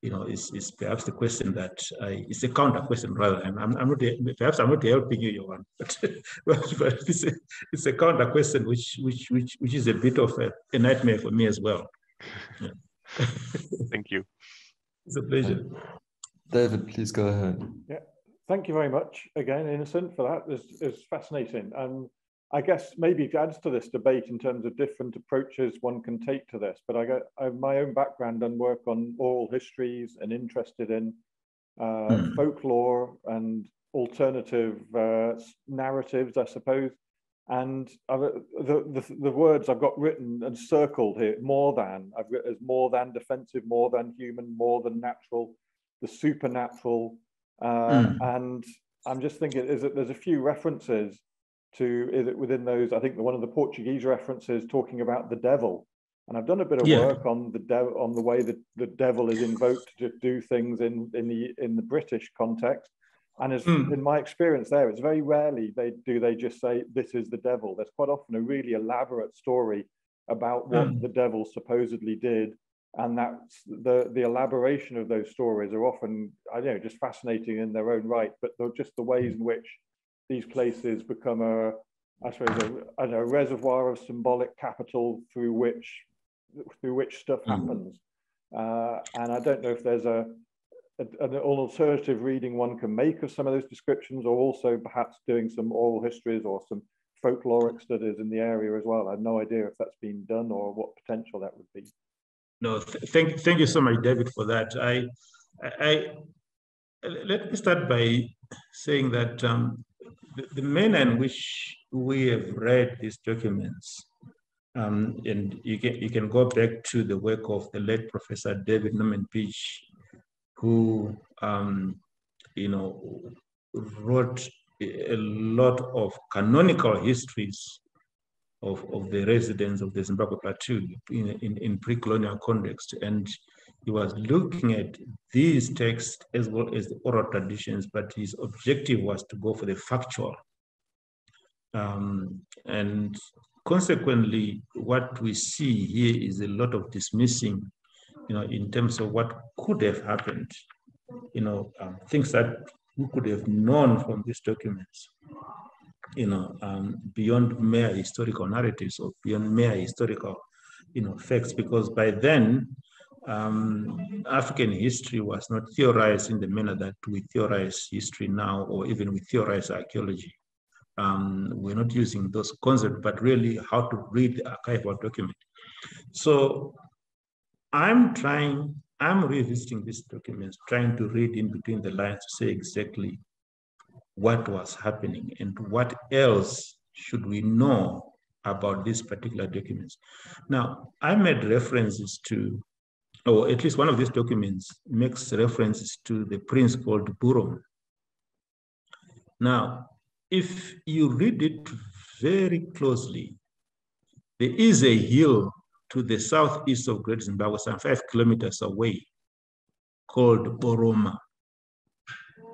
Is perhaps the question that it's a counter question rather. Perhaps I'm not helping you, Johan, but it's a counter question which is a bit of a nightmare for me as well. Yeah. Thank you. It's a pleasure. David, please go ahead. Yeah. Thank you very much again, Innocent, for that. It's fascinating. And I guess maybe it adds to this debate in terms of different approaches one can take to this. But I have my own background and work on oral histories and interested in folklore and alternative narratives, I suppose. And the words I've got written and circled here, more than, I've written as more than defensive, more than human, more than natural, the supernatural. And I'm just thinking, is that there's a few references to, is it within those, I think one of the Portuguese references talking about the devil. And I've done a bit of work on the way that the devil is invoked to do things in the British context. And as in my experience there, it's very rarely they just say, this is the devil. There's quite often a really elaborate story about what the devil supposedly did. And that's the elaboration of those stories are often, I don't know, just fascinating in their own right, but just the ways in which these places become a reservoir of symbolic capital through which stuff happens. And I don't know if there's an alternative reading one can make of some of those descriptions, or also perhaps doing some oral histories or some folkloric studies in the area as well. I have no idea if that's been done or what potential that would be. No, thank you so much, David, for that. Let me start by saying that the manner in which we have read these documents, and you can go back to the work of the late Professor David Norman Peach, who wrote a lot of canonical histories of the residents of the Zimbabwe Plateau in pre-colonial context. And he was looking at these texts as well as the oral traditions, but his objective was to go for the factual. And consequently, what we see here is a lot of dismissing, in terms of what could have happened, things that we could have known from these documents, beyond mere historical narratives or beyond mere historical, facts, because by then, African history was not theorized in the manner that we theorize history now, or even we theorize archaeology. We're not using those concepts, but really how to read the archival document. So I'm revisiting these documents, trying to read in between the lines to say exactly what was happening and what else should we know about these particular documents. Now, I made references to, or at least one of these documents makes references to the prince called Burom. Now, if you read it very closely, there is a hill to the southeast of Great Zimbabwe, some 5 kilometers away, called Boroma.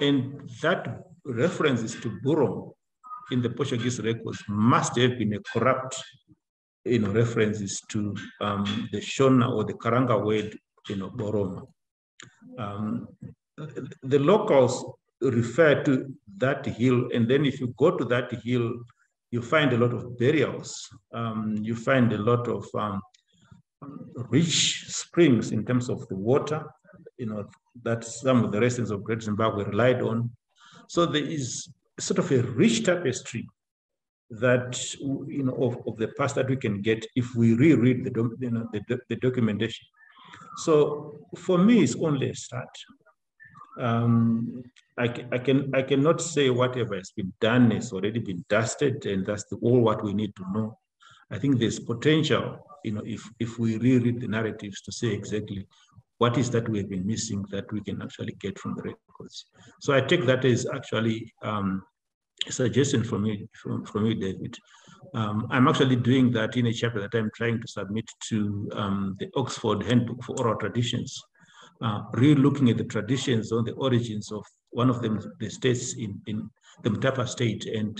And that references to Burom in the Portuguese records must have been a corrupt, references to the Shona or the Karanga word, Boroma. The locals refer to that hill, and then if you go to that hill, you find a lot of burials. You find a lot of rich springs in terms of the water, that some of the residents of Great Zimbabwe relied on. So there is sort of a rich tapestry that, of the past that we can get if we reread the documentation. So for me, it's only a start. I cannot say whatever has been done has already been dusted, and that's all what we need to know. I think there's potential, if we reread the narratives, to say exactly what is that we have been missing that we can actually get from the records. So I take that as actually a suggestion from you, David. I'm actually doing that in a chapter that I'm trying to submit to the Oxford Handbook for Oral Traditions, re-looking at the traditions on the origins of one of them, the states in the Mutapa state, and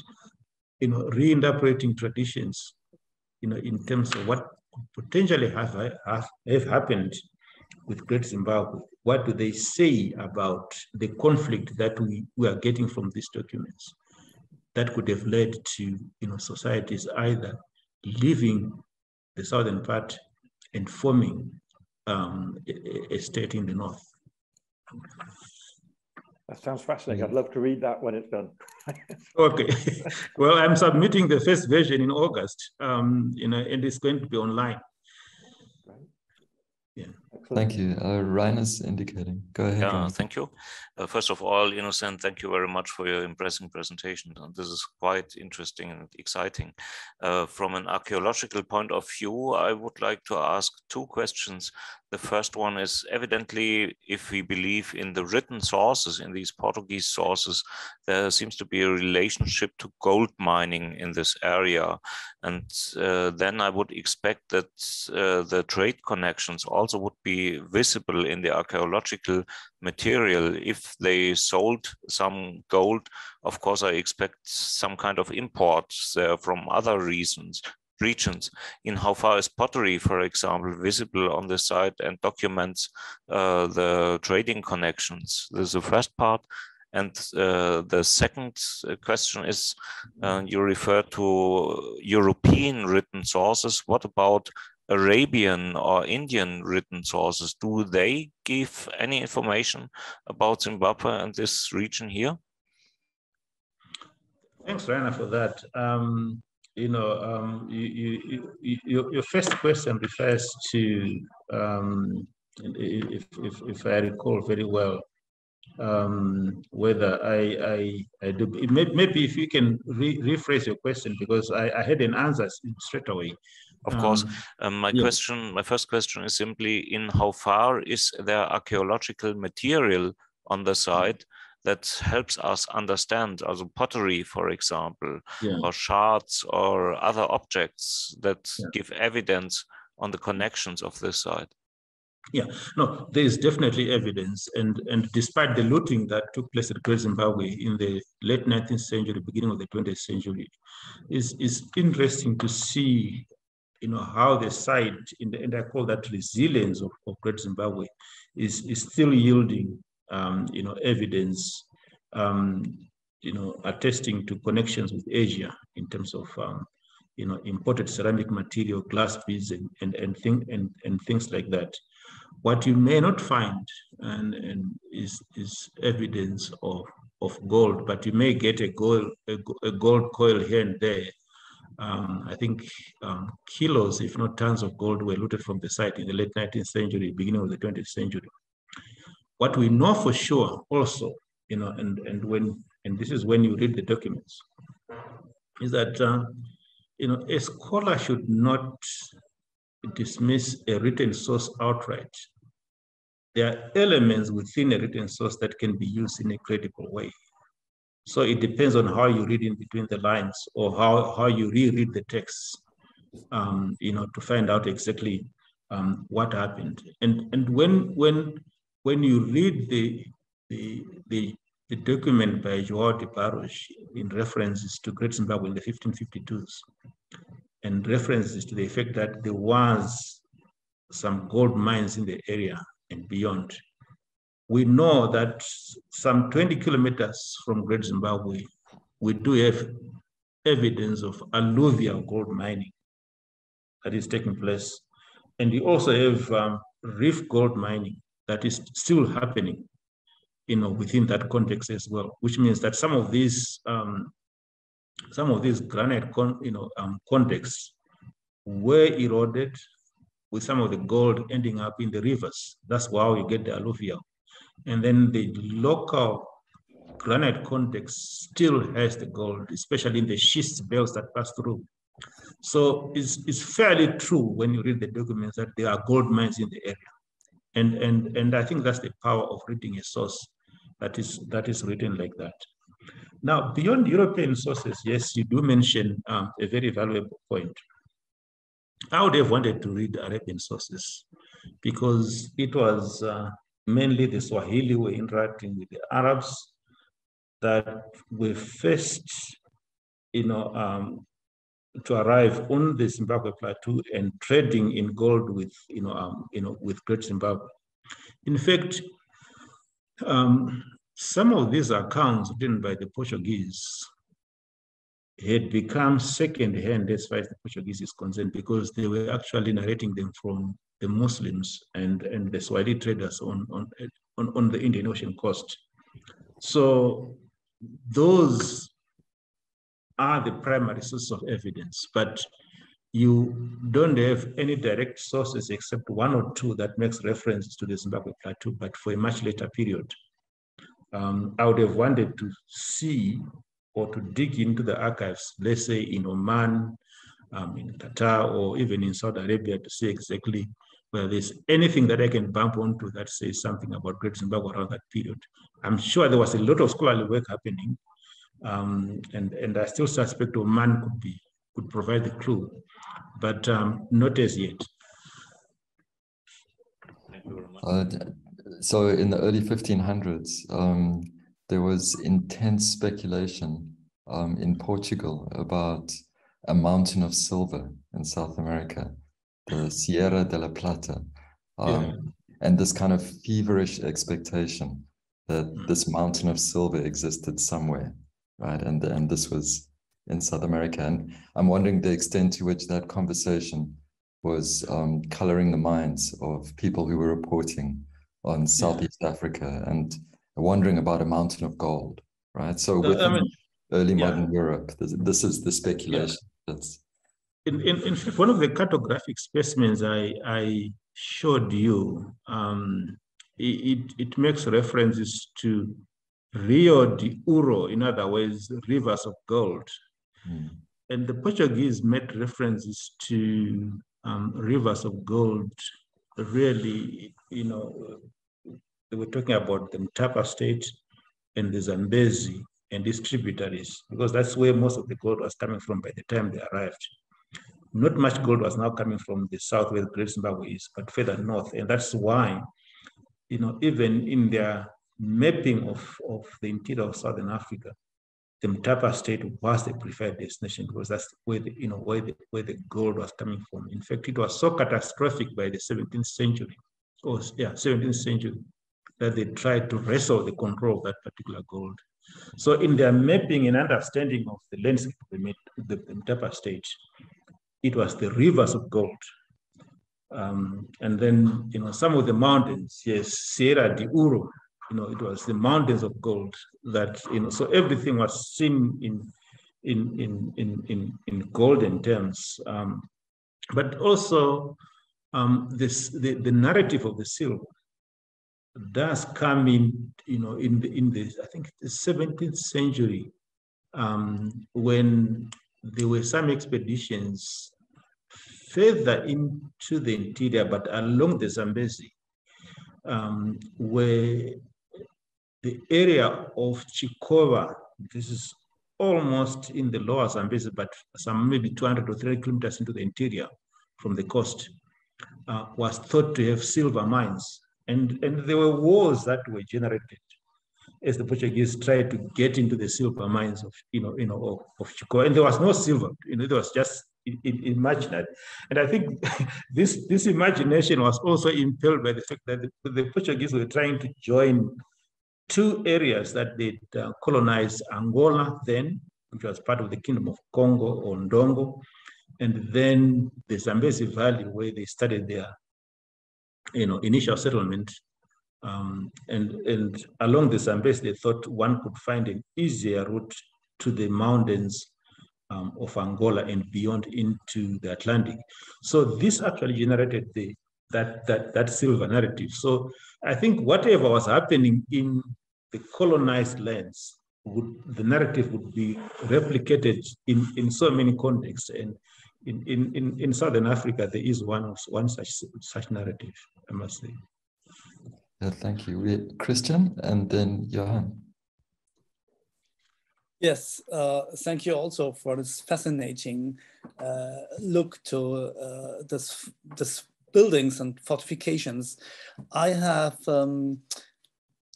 reinterpreting traditions, in terms of what potentially have happened with Great Zimbabwe. What do they say about the conflict that we are getting from these documents that could have led to societies either leaving the southern part and forming a state in the north? That sounds fascinating. I'd love to read that when it's done. Okay. Well, I'm submitting the first version in August, and it's going to be online. Right. Yeah. Excellent. Thank you. Ryan is indicating. Go ahead. Yeah, Ryan. thank you. First of all, Innocent, thank you very much for your impressive presentation. This is quite interesting and exciting. From an archaeological point of view, I would like to ask two questions. The first one is, evidently, if we believe in the written sources, in these Portuguese sources, there seems to be a relationship to gold mining in this area. And then I would expect that the trade connections also would be visible in the archaeological material. If they sold some gold, of course, I expect some kind of imports from other regions. In how far is pottery, for example, visible on the site and documents the trading connections? This is the first part. And the second question is, you refer to European written sources. What about Arabian or Indian written sources? Do they give any information about Zimbabwe and this region here? Thanks, Rainer, for that. Your first question refers to, if I recall very well, whether I do. Maybe if you can rephrase your question, because I had an answer straight away. Of course. My first question is simply, in how far is there archaeological material on the site that helps us understand, also pottery, for example, or shards or other objects that give evidence on the connections of this site? Yeah, no, there is definitely evidence, and despite the looting that took place at Great Zimbabwe in the late 19th century, beginning of the 20th century, is interesting to see, how the site, and I call that resilience of Great Zimbabwe, is still yielding, evidence, attesting to connections with Asia in terms of, imported ceramic material, glass beads, and things like that. What you may not find is evidence of gold, but you may get a gold coil here and there. I think kilos, if not tons of gold, were looted from the site in the late 19th century, beginning of the 20th century. What we know for sure also, and this is when you read the documents, is that a scholar should not dismiss a written source outright. There are elements within a written source that can be used in a critical way. So it depends on how you read in between the lines, or how you reread the text, to find out exactly what happened. And when you read the document by João de Barros in references to Great Zimbabwe in the 1552s, and references to the effect that there was some gold mines in the area and beyond, we know that some 20 kilometers from Great Zimbabwe, we do have evidence of alluvial gold mining that is taking place. And we also have reef gold mining that is still happening, within that context as well, which means that some of these granite contexts were eroded, with some of the gold ending up in the rivers. That's why we get the alluvial. And then the local granite context still has the gold, especially in the schist belts that pass through. So it's fairly true when you read the documents that there are gold mines in the area. And I think that's the power of reading a source that is written like that. Now, beyond European sources, yes, you do mention a very valuable point. I would have wanted to read Arabian sources, because it was mainly the Swahili were interacting with the Arabs that were first, to arrive on the Zimbabwe plateau and trading in gold with, with Great Zimbabwe. In fact, some of these accounts written by the Portuguese had become second-hand as far as the Portuguese is concerned, because they were actually narrating them from the Muslims and the Swahili traders on the Indian Ocean coast. So those are the primary sources of evidence. But you don't have any direct sources except one or two that makes reference to the Zimbabwe plateau, but for a much later period. I would have wanted to see or to dig into the archives, let's say in Oman, in Qatar, or even in Saudi Arabia to see exactly whether there's anything that I can bump onto that says something about Great Zimbabwe around that period. I'm sure there was a lot of scholarly work happening, and I still suspect Oman could provide the clue, but not as yet. Thank you very much. So in the early 1500s, there was intense speculation in Portugal about a mountain of silver in South America, the Sierra de la Plata, and this kind of feverish expectation that this mountain of silver existed somewhere, right? And this was in South America. And I'm wondering the extent to which that conversation was coloring the minds of people who were reporting on Southeast Africa and wondering about a mountain of gold, right? So within early modern Europe, this is the speculation. That's in fact, one of the cartographic specimens I showed you, it makes references to Rio de Ouro, in other words, rivers of gold. And the Portuguese made references to rivers of gold. Really, you know, they were talking about the Mtapa state and the Zambezi and its tributaries, because that's where most of the gold was coming from by the time they arrived. Not much gold was now coming from the south where Great Zimbabwe is, but further north. And that's why, you know, even in their mapping of the interior of Southern Africa, the Mtapa state was the preferred destination because that's where where the gold was coming from. In fact, it was so catastrophic by the 17th century, 17th century, that they tried to wrestle the control of that particular gold. So in their mapping and understanding of the landscape of the Mtapa state, it was the rivers of gold. And then, you know, some of the mountains, yes, Sierra de Ouro, you know, it was the mountains of gold that, you know, so everything was seen in golden terms. But also the narrative of the silver does come in, you know, in the I think the 17th century, when there were some expeditions further into the interior, but along the Zambezi, where the area of Chikova, this is almost in the lower Zambezi, but some maybe 200 or 300 kilometers into the interior from the coast, was thought to have silver mines. And there were wars that were generated as the Portuguese tried to get into the silver mines of Chikova. And there was no silver, you know, it was just imaginary. And I think this imagination was also impelled by the fact that the Portuguese were trying to join two areas that they colonized: Angola then, which was part of the Kingdom of Congo or Ndongo, and then the Zambezi Valley, where they started their, you know, initial settlement. And along the Zambezi, they thought one could find an easier route to the mountains of Angola and beyond into the Atlantic. So this actually generated that silver narrative. So I think whatever was happening in the colonized lands, the narrative would be replicated in so many contexts. And in Southern Africa, there is one such narrative, I must say. Yeah, thank you. Christian, and then Johan. Yes, thank you also for this fascinating look to this buildings and fortifications. I have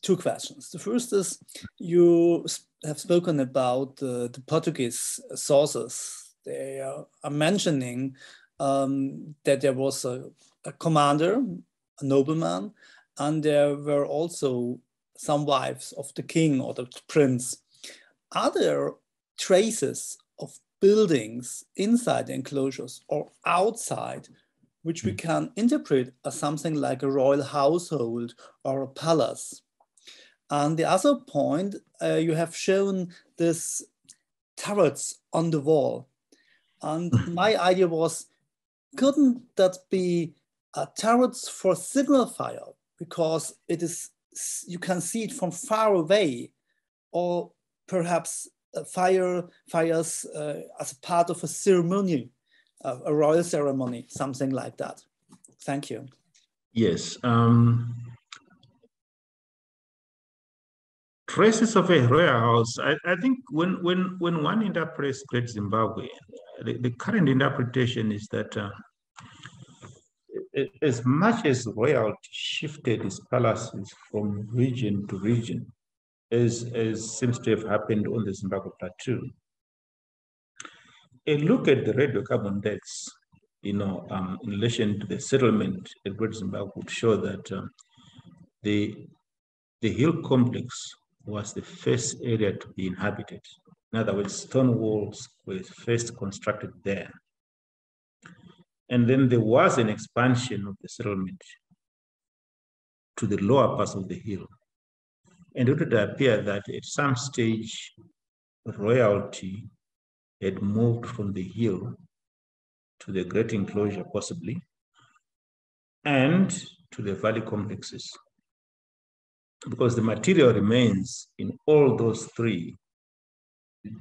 two questions. The first is, you have spoken about the Portuguese sources. They are mentioning that there was a commander, a nobleman, and there were also some wives of the king or the prince. Are there traces of buildings inside the enclosures or outside which we can interpret as something like a royal household or a palace? And the other point, you have shown this turrets on the wall. And my idea was, couldn't that be turrets for signal fire? Because it is, you can see it from far away, or perhaps fires as a part of a ceremony, a royal ceremony, something like that. Thank you. Yes. Traces of a royal house. I think when one interprets Great Zimbabwe, the current interpretation is that as much as royalty shifted its palaces from region to region, as seems to have happened on the Zimbabwe plateau, a look at the radiocarbon dates, in relation to the settlement at Great Zimbabwe would show that the hill complex was the first area to be inhabited. In other words, stone walls were first constructed there. And then there was an expansion of the settlement to the lower parts of the hill. And it would appear that at some stage, royalty had moved from the hill to the great enclosure, possibly, and to the valley complexes. Because the material remains in all those three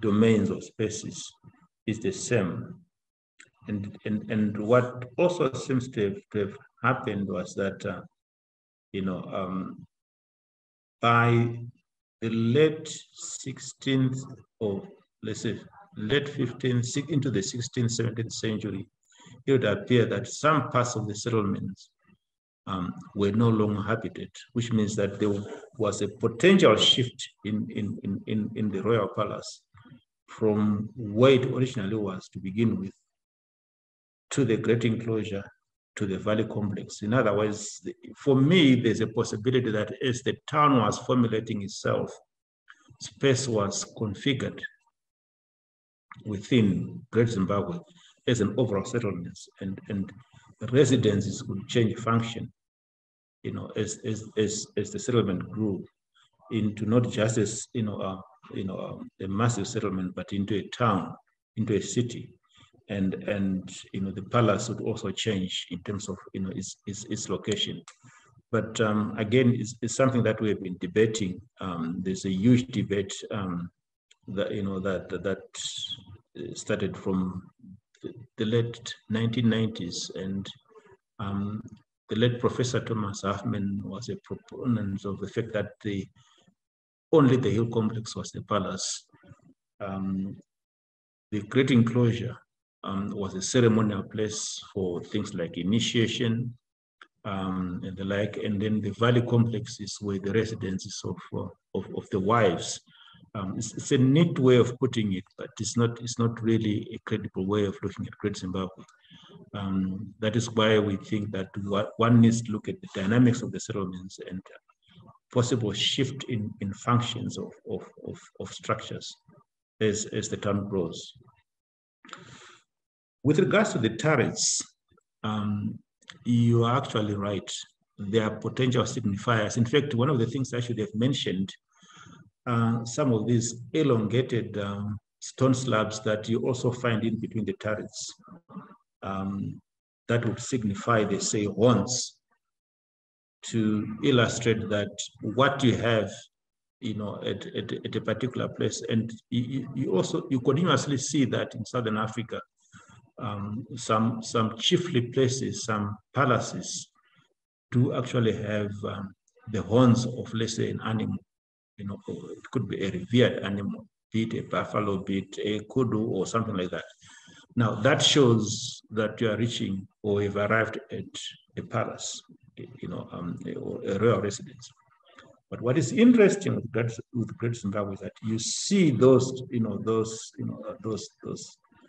domains or spaces is the same. And what also seems to have happened was that, by the late 16th or let's say late 15th into the 16th, 17th century, it would appear that some parts of the settlements were no longer habited, which means that there was a potential shift in the royal palace from where it originally was to begin with to the great enclosure to the valley complex. In other words, for me, there's a possibility that as the town was formulating itself, space was configured within Great Zimbabwe as an overall settlement, and residences could change function, as the settlement grew into not just as a massive settlement, but into a town, into a city, and the palace would also change in terms of its location. But again, it's something that we have been debating. There's a huge debate that started from the late 1990s, and the late Professor Thomas Huffman was a proponent of the fact that only the hill complex was the palace. The great enclosure was a ceremonial place for things like initiation and the like, and then the valley complexes were the residences of the wives. It's a neat way of putting it, but it's not really a credible way of looking at Great Zimbabwe. That is why we think that one needs to look at the dynamics of the settlements and possible shift in functions of structures as the town grows. With regards to the turrets, you are actually right. They are potential signifiers. In fact, one of the things I should have mentioned, some of these elongated stone slabs that you also find in between the turrets, that would signify, they say, horns, to illustrate that what you have, at a particular place. And you continuously see that in Southern Africa, some chiefly places, some palaces do actually have the horns of, let's say, an animal. It could be a revered animal, be it a buffalo, be it a kudu or something like that. Now that shows that you are reaching or have arrived at a palace, or a royal residence. But what is interesting with Great Zimbabwe is that you see those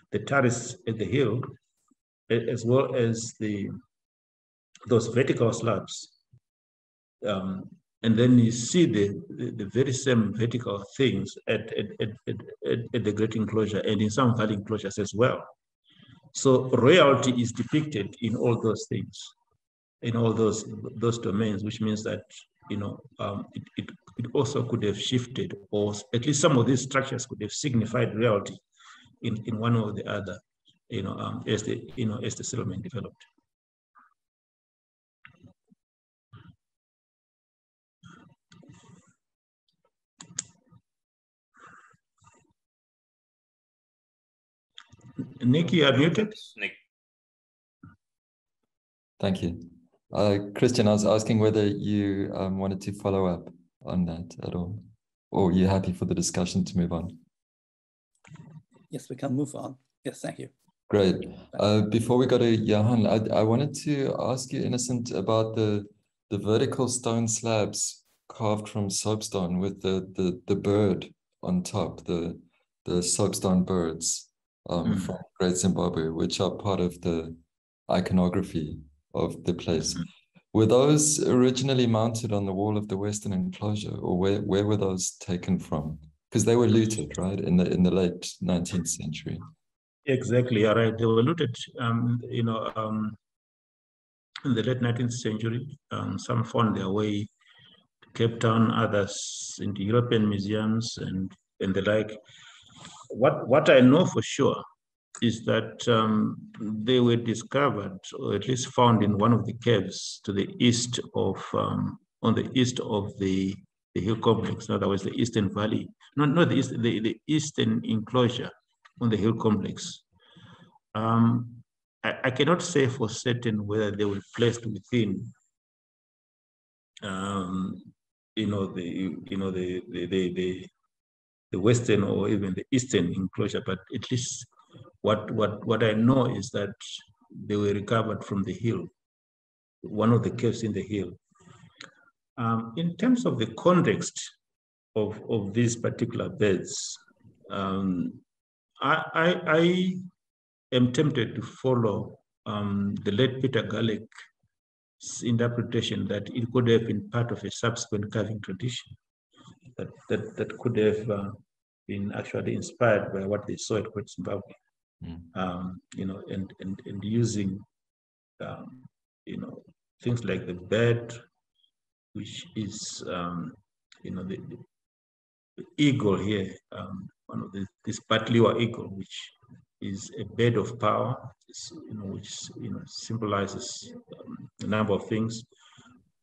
the turrets at the hill, as well as those vertical slabs, and then you see the very same vertical things at the great enclosure and in some valley enclosures as well. So royalty is depicted in all those things, in all those domains, which means that it also could have shifted, or at least some of these structures could have signified royalty in one or the other. as the settlement developed. Nick, you are muted. Nick. Thank you. Christian, I was asking whether you wanted to follow up on that at all, or you're happy for the discussion to move on? Yes, we can move on. Yes, thank you. Great. Before we go to Johan, I wanted to ask you, Innocent, about the vertical stone slabs carved from soapstone with the bird on top, the soapstone birds from Great Zimbabwe, which are part of the iconography of the place. Were those originally mounted on the wall of the Western enclosure, or where were those taken from? Because they were looted, right, in the late 19th century. Exactly, all right. They were looted, in the late 19th century. Some found their way to Cape Town, others into European museums and the like. What I know for sure is that they were discovered, or at least found, in one of the caves to the east of, on the east of the hill complex. In other words, the eastern valley, not the east, the eastern enclosure on the hill complex. I cannot say for certain whether they were placed within, the western or even the eastern enclosure, but at least what I know is that they were recovered from the hill, one of the caves in the hill. In terms of the context of these particular beds, I am tempted to follow the late Peter Galleck's interpretation that it could have been part of a subsequent carving tradition that could have been actually inspired by what they saw at Great Zimbabwe. And using things like the bed, which is the eagle here, one of this Patliwa eagle, which is a bed of power, which symbolizes a number of things.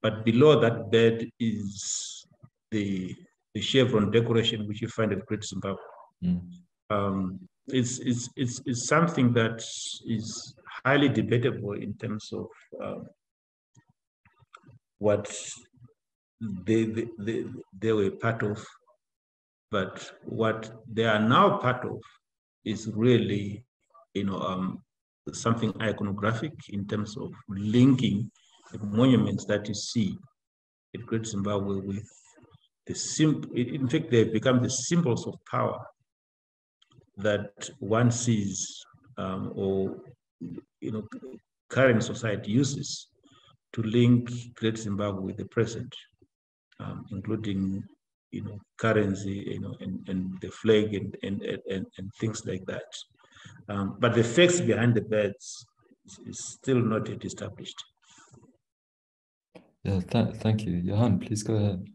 But below that bed is the chevron decoration, which you find at Great Zimbabwe. It's something that is highly debatable in terms of what they were part of, but what they are now part of is really, something iconographic in terms of linking the monuments that you see at Great Zimbabwe with in fact, they've become the symbols of power that one sees, or current society uses to link Great Zimbabwe with the present, including currency, and the flag and things like that. But the facts behind the beds is still not yet established. Yeah, thank you. Johan, please go ahead.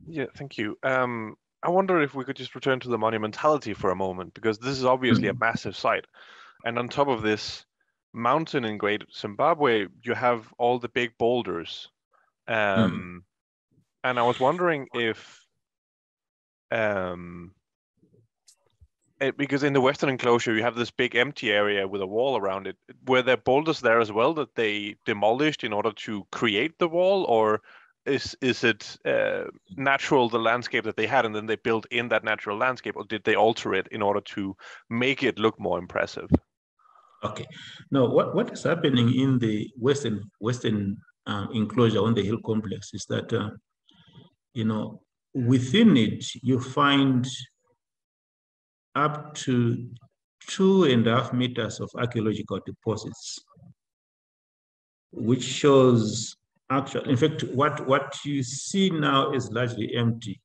Yeah, thank you. I wonder if we could just return to the monumentality for a moment, because this is obviously a massive site. And on top of this mountain in Great Zimbabwe, you have all the big boulders. And I was wondering if, because in the Western enclosure, you have this big empty area with a wall around it. Were there boulders there as well that they demolished in order to create the wall, or is it natural, the landscape that they had, and then they built in that natural landscape, or did they alter it in order to make it look more impressive? Okay. No, what is happening in the Western enclosure on the hill complex is that, within it, you find up to 2.5 meters of archaeological deposits, which shows actually, in fact, what you see now is largely empty,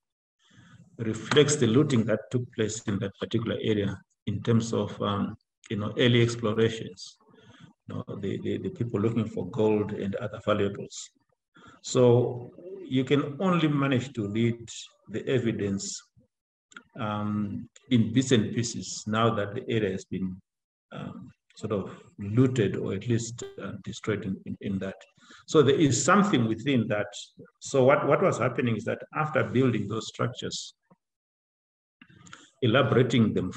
reflects the looting that took place in that particular area in terms of early explorations, the people looking for gold and other valuables. So you can only manage to read the evidence in bits and pieces now that the area has been sort of looted or at least destroyed in that. So there is something within that. So what was happening is that after building those structures, elaborating them,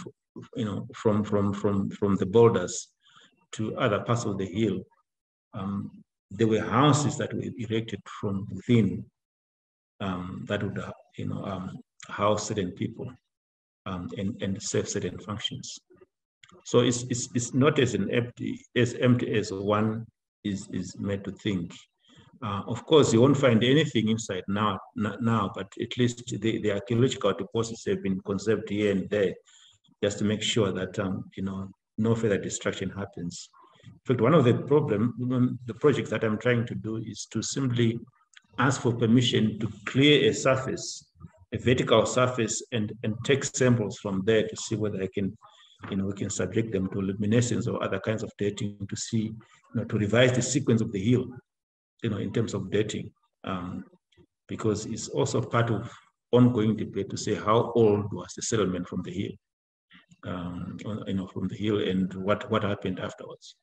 from the borders to other parts of the hill, there were houses that were erected from within that would, house certain people and serve certain functions. So it's not as empty as one is made to think. Of course, you won't find anything inside now, but at least the archaeological deposits have been conserved here and there, just to make sure that no further destruction happens. In fact, one of the projects that I'm trying to do is to simply ask for permission to clear a surface, a vertical surface, and take samples from there to see whether I can, we can subject them to luminescence or other kinds of dating to see, to revise the sequence of the hill, in terms of dating, because it's also part of ongoing debate to say how old was the settlement from the hill, from the hill, and what happened afterwards.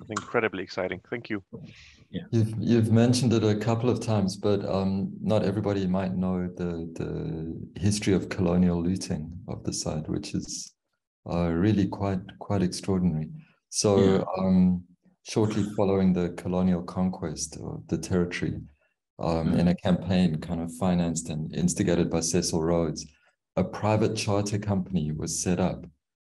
Incredibly exciting. Thank you. Yeah. You've mentioned it a couple of times, but not everybody might know the history of colonial looting of the site, which is really quite extraordinary. So shortly following the colonial conquest of the territory, in a campaign kind of financed and instigated by Cecil Rhodes, a private charter company was set up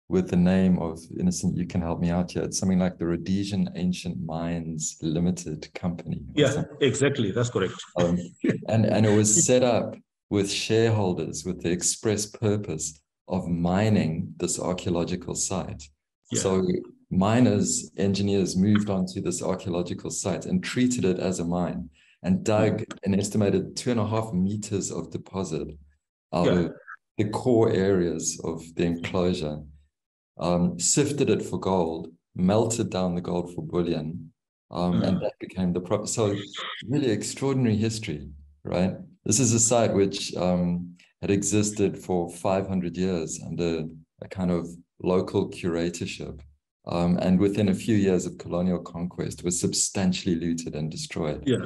with the name of, Innocent, you can help me out here, it's something like the Rhodesian Ancient Mines Limited Company. Yeah, exactly, that's correct. And it was set up with shareholders with the express purpose of mining this archaeological site. Yeah. So miners, engineers moved onto this archaeological site and treated it as a mine and dug an estimated 2.5 meters of deposit out of the core areas of the enclosure. Sifted it for gold, melted down the gold for bullion, and that became the proper. So really extraordinary history, right? This is a site which had existed for 500 years under a kind of local curatorship, and within a few years of colonial conquest was substantially looted and destroyed. Yeah.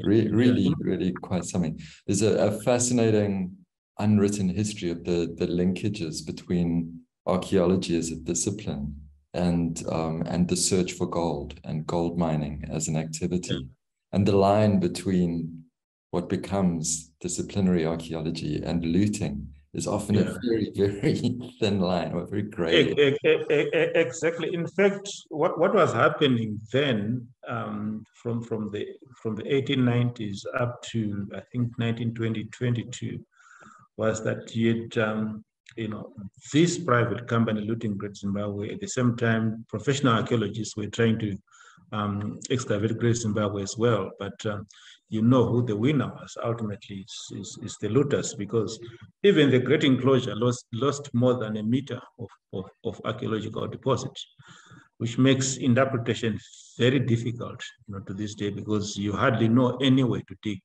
Really quite something. There's a fascinating unwritten history of the linkages between archaeology as a discipline and the search for gold and gold mining as an activity, and the line between what becomes disciplinary archaeology and looting is often a very, very thin line, or very gray. Exactly. In fact, what was happening then, from the 1890s up to I think 1920, 22, was that you had this private company looting Great Zimbabwe. At the same time, professional archaeologists were trying to excavate Great Zimbabwe as well. But who the winner was ultimately is the looters, because even the Great Enclosure lost more than 1 meter of archaeological deposits, which makes interpretation very difficult to this day, because you hardly know any way to dig.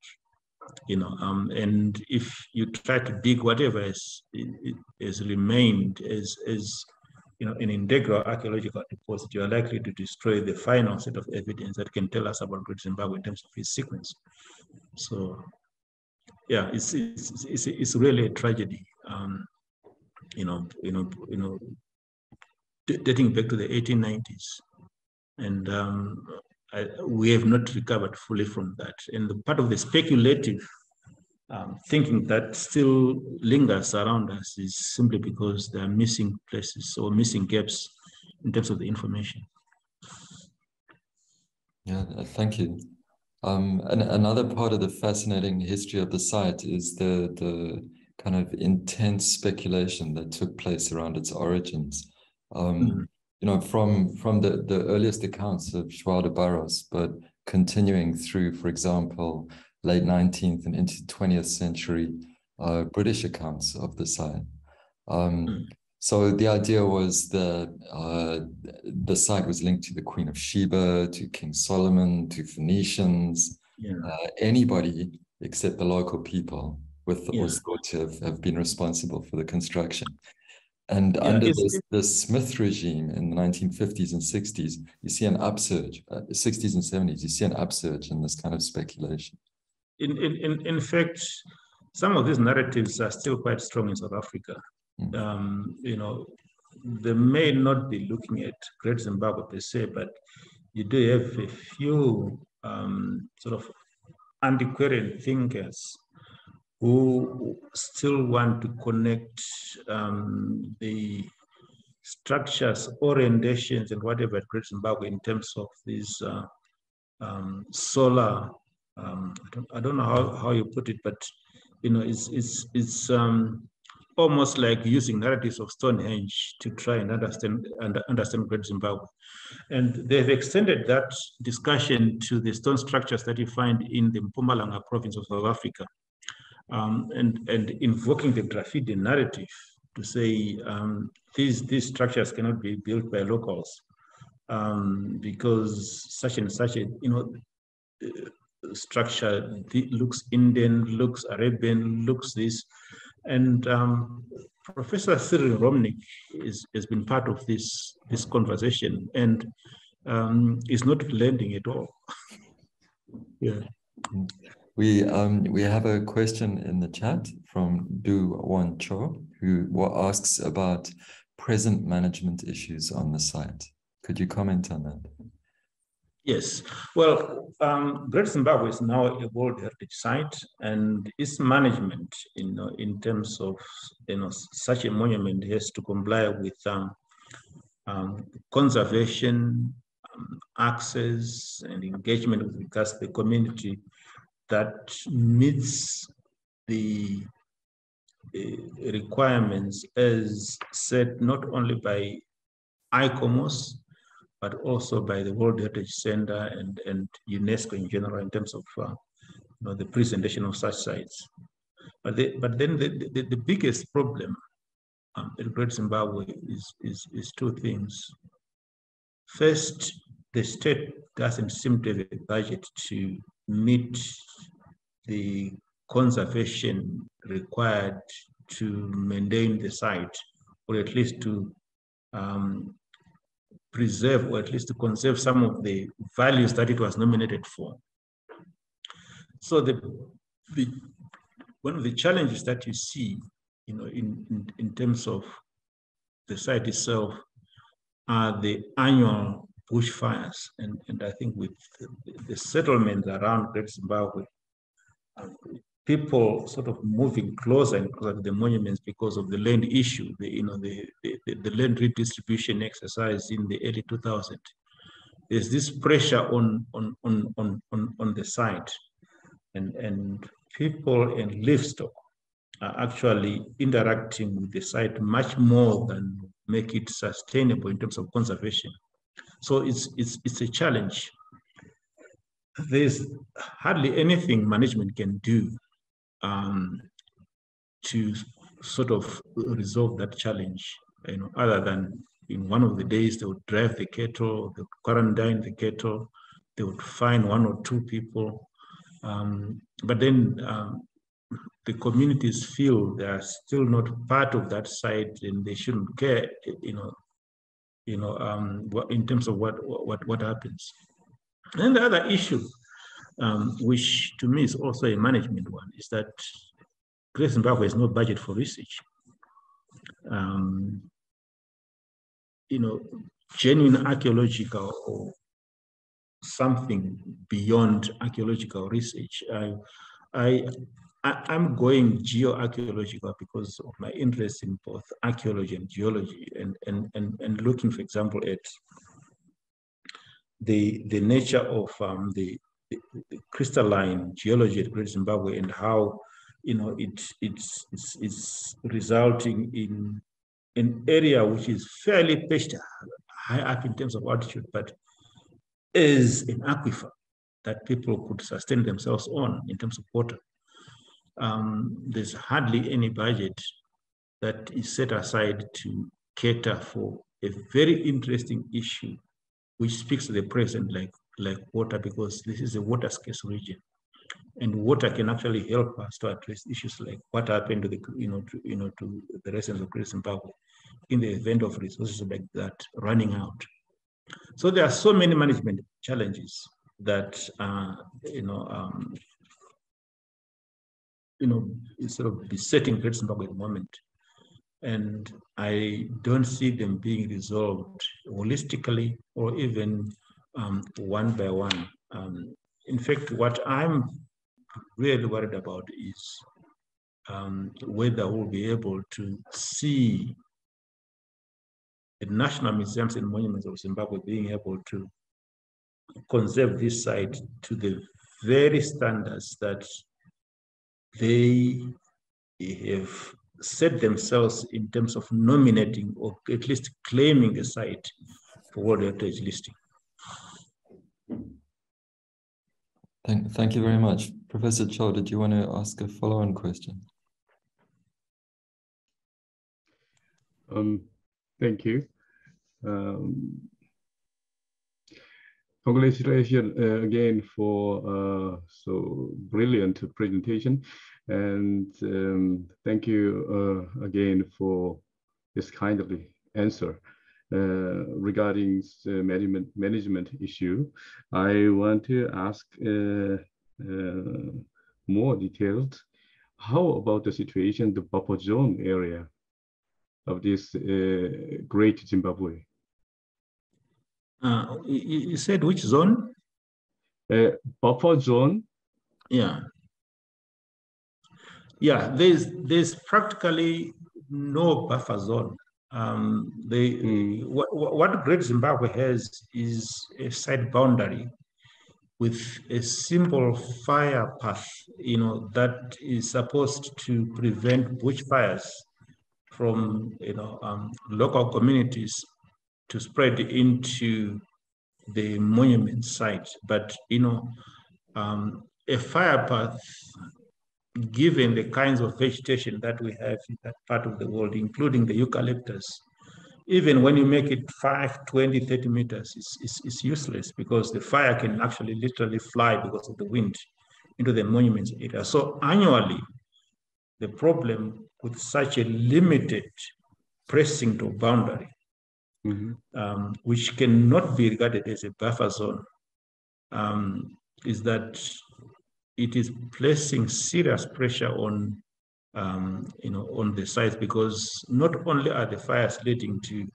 And if you try to dig whatever has remained as an integral archaeological deposit, you are likely to destroy the final set of evidence that can tell us about Great Zimbabwe in terms of its sequence. So, yeah, it's really a tragedy. Dating back to the 1890s, and we have not recovered fully from that. And the part of the speculative thinking that still lingers around us is simply because there are missing places or missing gaps in terms of the information. Yeah, thank you. And another part of the fascinating history of the site is the kind of intense speculation that took place around its origins. From the earliest accounts of João de Barros, but continuing through, for example, late 19th and into 20th century British accounts of the site. So the idea was that the site was linked to the Queen of Sheba, to King Solomon, to Phoenicians, anybody except the local people was thought to have been responsible for the construction. And under the Smith regime in the 1950s and 60s, you see an upsurge, 60s and 70s, you see an upsurge in this kind of speculation. In fact, some of these narratives are still quite strong in South Africa. You know, they may not be looking at Great Zimbabwe per se, but you do have a few sort of antiquarian thinkers who still want to connect the structures, orientations, and whatever at Great Zimbabwe in terms of these solar. I don't know how you put it, but you know, it's almost like using narratives of Stonehenge to try and understand Great Zimbabwe. And they've extended that discussion to the stone structures that you find in the Mpumalanga province of South Africa, and invoking the graffiti narrative to say these structures cannot be built by locals because such and such a structure looks Indian, looks Arabian, looks this. And Professor Cyril Romnick has been part of this conversation and is not lending at all. Yeah. We have a question in the chat from Du Wan Cho, who asks about present management issues on the site. Could you comment on that? Yes. Well, Great Zimbabwe is now a World Heritage Site, and its management, in terms of such a monument, has to comply with conservation, access, and engagement with regards to the community that meets the requirements as set not only by ICOMOS, but also by the World Heritage Center and UNESCO in general in terms of the presentation of such sites. But then the biggest problem in Great Zimbabwe is two things. First, the state doesn't seem to have a budget to meet the conservation required to maintain the site, or at least to preserve, or at least to conserve some of the values that it was nominated for. So one of the challenges that you see, in terms of the site itself, are the annual bushfires, and I think with the settlements around Great Zimbabwe, people sort of moving closer and closer to the monuments because of the land issue, the land redistribution exercise in the early 2000s. There's this pressure on the site, and people and livestock are actually interacting with the site much more than make it sustainable in terms of conservation. So it's a challenge. There's hardly anything management can do to sort of resolve that challenge, other than in one of the days they would drive the cattle, they would quarantine the cattle, they would find one or two people, but then the communities feel they are still not part of that site and they shouldn't care, in terms of what happens. And the other issue, which to me is also a management one, is that Great Zimbabwe has no budget for research. Genuine archaeological or something beyond archaeological research. I'm going geoarchaeological because of my interest in both archaeology and geology, and looking, for example, at the nature of the crystalline geology at Great Zimbabwe and how it's resulting in an area which is fairly pitched high up in terms of altitude, but is an aquifer that people could sustain themselves on in terms of water. There's hardly any budget that is set aside to cater for a very interesting issue which speaks to the present, like water, because this is a water scarce region, and water can actually help us to address issues like what happened to the to the residents of Great Zimbabwe. in the event of resources like that running out. So there are so many management challenges that sort of besetting Great Zimbabwe at the moment, and I don't see them being resolved holistically or even one by one. In fact, what I'm really worried about is whether we'll be able to see the national museums and monuments of Zimbabwe being able to conserve this site to the very standards that they have set themselves in terms of nominating or at least claiming the site for World Heritage listing. Thank you very much. Professor Cho, did you want to ask a follow-on question? Thank you. Congratulations again for so brilliant presentation, and thank you again for this kindly answer regarding the management issue. I want to ask more detailed. How about the situation in the buffer zone area of this Great Zimbabwe? You said which zone? Buffer zone. Yeah. Yeah, there's practically no buffer zone. What Great Zimbabwe has is a side boundary with a simple fire path, that is supposed to prevent bushfires from, local communities to spread into the monument site. But, a fire path, given the kinds of vegetation that we have in that part of the world, including the eucalyptus, even when you make it 5, 20, 30 meters, it's useless because the fire can actually literally fly because of the wind into the monuments area. So annually, the problem with such a limited pressing to boundary, which cannot be regarded as a buffer zone, is that it is placing serious pressure on, on the sites, because not only are the fires leading to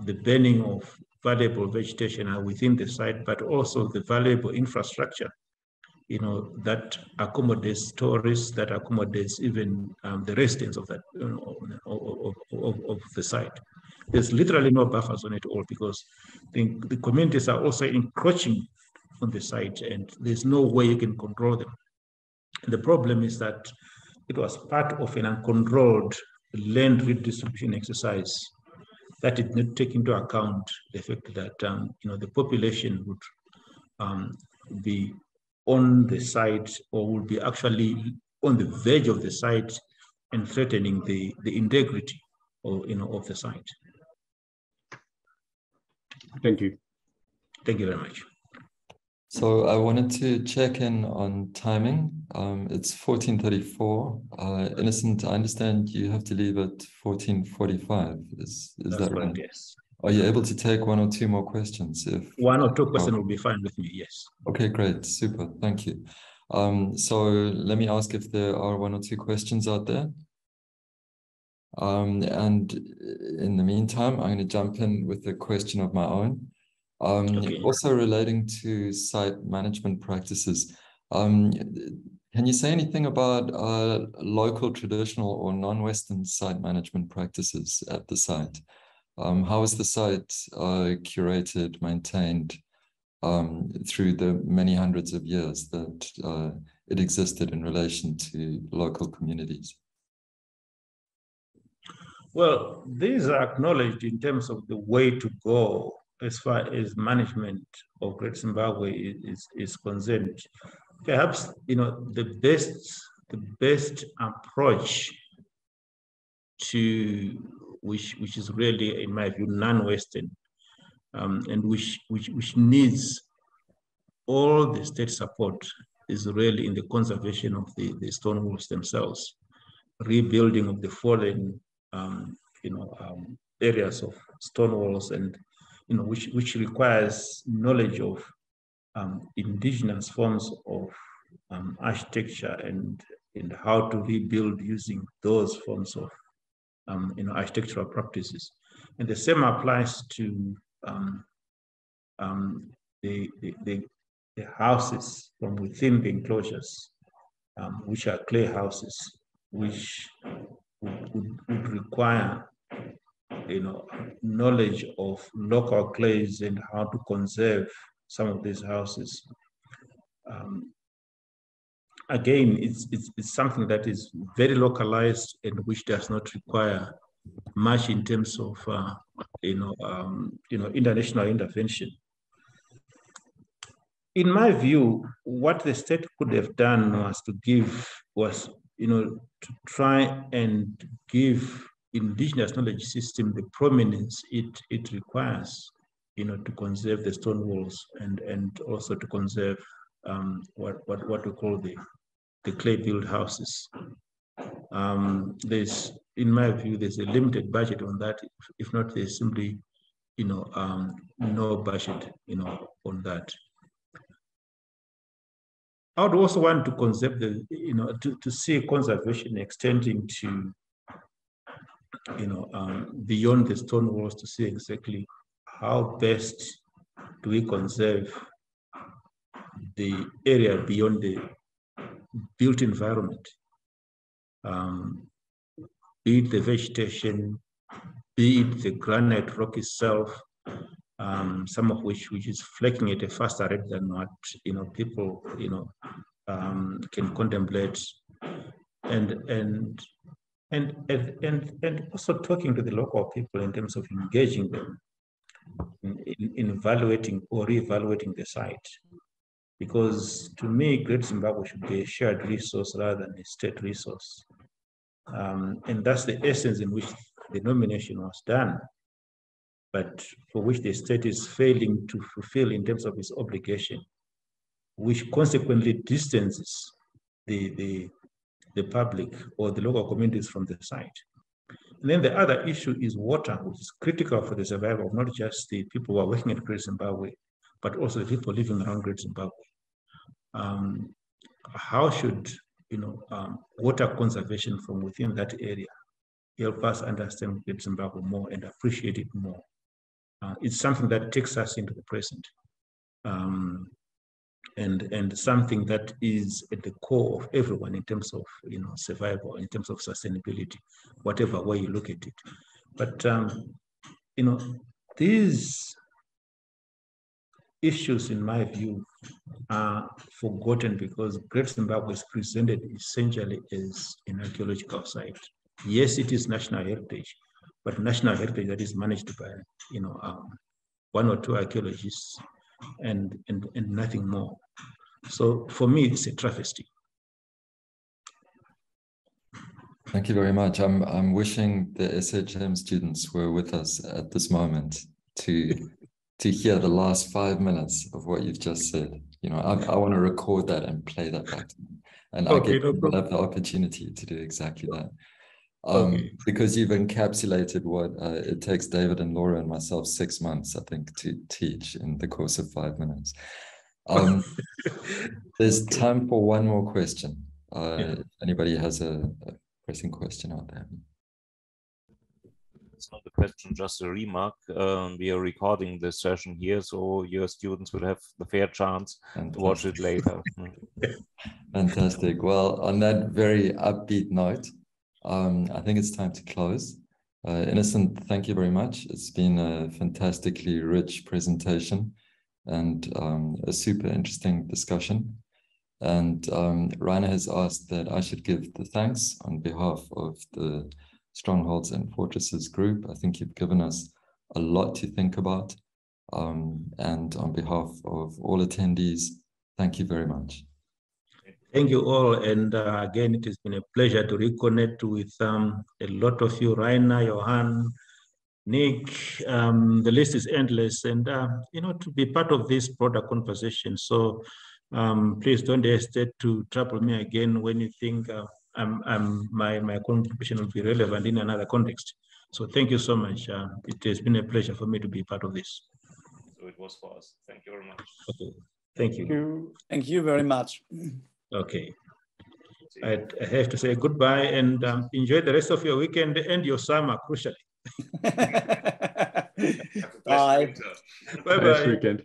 the burning of valuable vegetation within the site, but also the valuable infrastructure, that accommodates tourists, that accommodates even the residents of that of the site. There's literally no buffer zone at all, because the communities are also encroaching on the site, and there's no way you can control them. And the problem is that it was part of an uncontrolled land redistribution exercise that did not take into account the fact that the population would be on the site, or would be actually on the verge of the site and threatening the integrity of the site. Thank you. Thank you very much. So I wanted to check in on timing. It's 14:34. Innocent, I understand you have to leave at 14:45. Is that right? Yes. Are you able to take one or two more questions? If 1 or 2 questions will be fine with me, yes. Okay, great. Super. Thank you. So let me ask if there are 1 or 2 questions out there. And in the meantime, I'm going to jump in with a question of my own. Okay. Also relating to site management practices. Can you say anything about local, traditional, or non-Western site management practices at the site? How is the site curated, maintained through the many hundreds of years that it existed in relation to local communities? Well, these are acknowledged in terms of the way to go as far as management of Great Zimbabwe is concerned. Perhaps the best approach to which is really, in my view, non-Western, and which needs all the state support, is really in the conservation of the stone walls themselves, rebuilding of the fallen areas of stone walls, and which requires knowledge of indigenous forms of architecture and how to rebuild using those forms of architectural practices. And the same applies to the houses from within the enclosures, which are clay houses, which would require knowledge of local clays and how to conserve some of these houses. Again, it's something that is very localized and which does not require much in terms of international intervention. In my view, what the state could have done was to try and give indigenous knowledge system the prominence it requires, to conserve the stone walls and also to conserve what we call the clay built houses. In my view, there's a limited budget on that. If not, there's simply no budget on that. I would also want to conserve to see conservation extending to beyond the stone walls, to see exactly how best do we conserve the area beyond the built environment, be it the vegetation, be it the granite rock itself, some of which is flaking at a faster rate than what people can contemplate, and also talking to the local people in terms of engaging them in evaluating or re-evaluating the site. Because to me, Great Zimbabwe should be a shared resource rather than a state resource. And that's the essence in which the nomination was done, but for which the state is failing to fulfill in terms of its obligation, which consequently distances the public or the local communities from the site. And then the other issue is water, which is critical for the survival of not just the people who are working at Great Zimbabwe, but also the people living around Great Zimbabwe. How should water conservation from within that area help us understand Great Zimbabwe more and appreciate it more? It's something that takes us into the present, and something that is at the core of everyone in terms of survival, in terms of sustainability, whatever way you look at it. But these issues, in my view, are forgotten because Great Zimbabwe is presented essentially as an archaeological site. Yes, it is national heritage, but national heritage that is managed by one or two archaeologists and nothing more. So for me, it's a travesty. Thank you very much. I'm wishing the SHM students were with us at this moment to hear the last 5 minutes of what you've just said. I want to record that and play that back to them. And I get people have the opportunity to do exactly that. Because you've encapsulated what it takes David and Laura and myself 6 months, I think, to teach in the course of 5 minutes. There's time for one more question. If anybody has a pressing question out there. It's not a question, just a remark. We are recording this session here, so your students will have the fair chance to watch it later. Fantastic. Well, on that very upbeat note, I think it's time to close. Innocent, thank you very much. It's been a fantastically rich presentation and a super interesting discussion. And Rainer has asked that I should give the thanks on behalf of the Strongholds and Fortresses group. I think you've given us a lot to think about. And on behalf of all attendees, thank you very much. Thank you all. And again, it has been a pleasure to reconnect with a lot of you, Rainer, Johan, Nick. The list is endless, and to be part of this broader conversation. So please don't hesitate to trouble me again when you think my contribution will be relevant in another context. So thank you so much. It has been a pleasure for me to be part of this. So it was for us. Thank you very much. Okay, thank you. Thank you very much. Okay. I have to say goodbye and enjoy the rest of your weekend and your summer, crucially. Bye. Bye-bye. Nice weekend.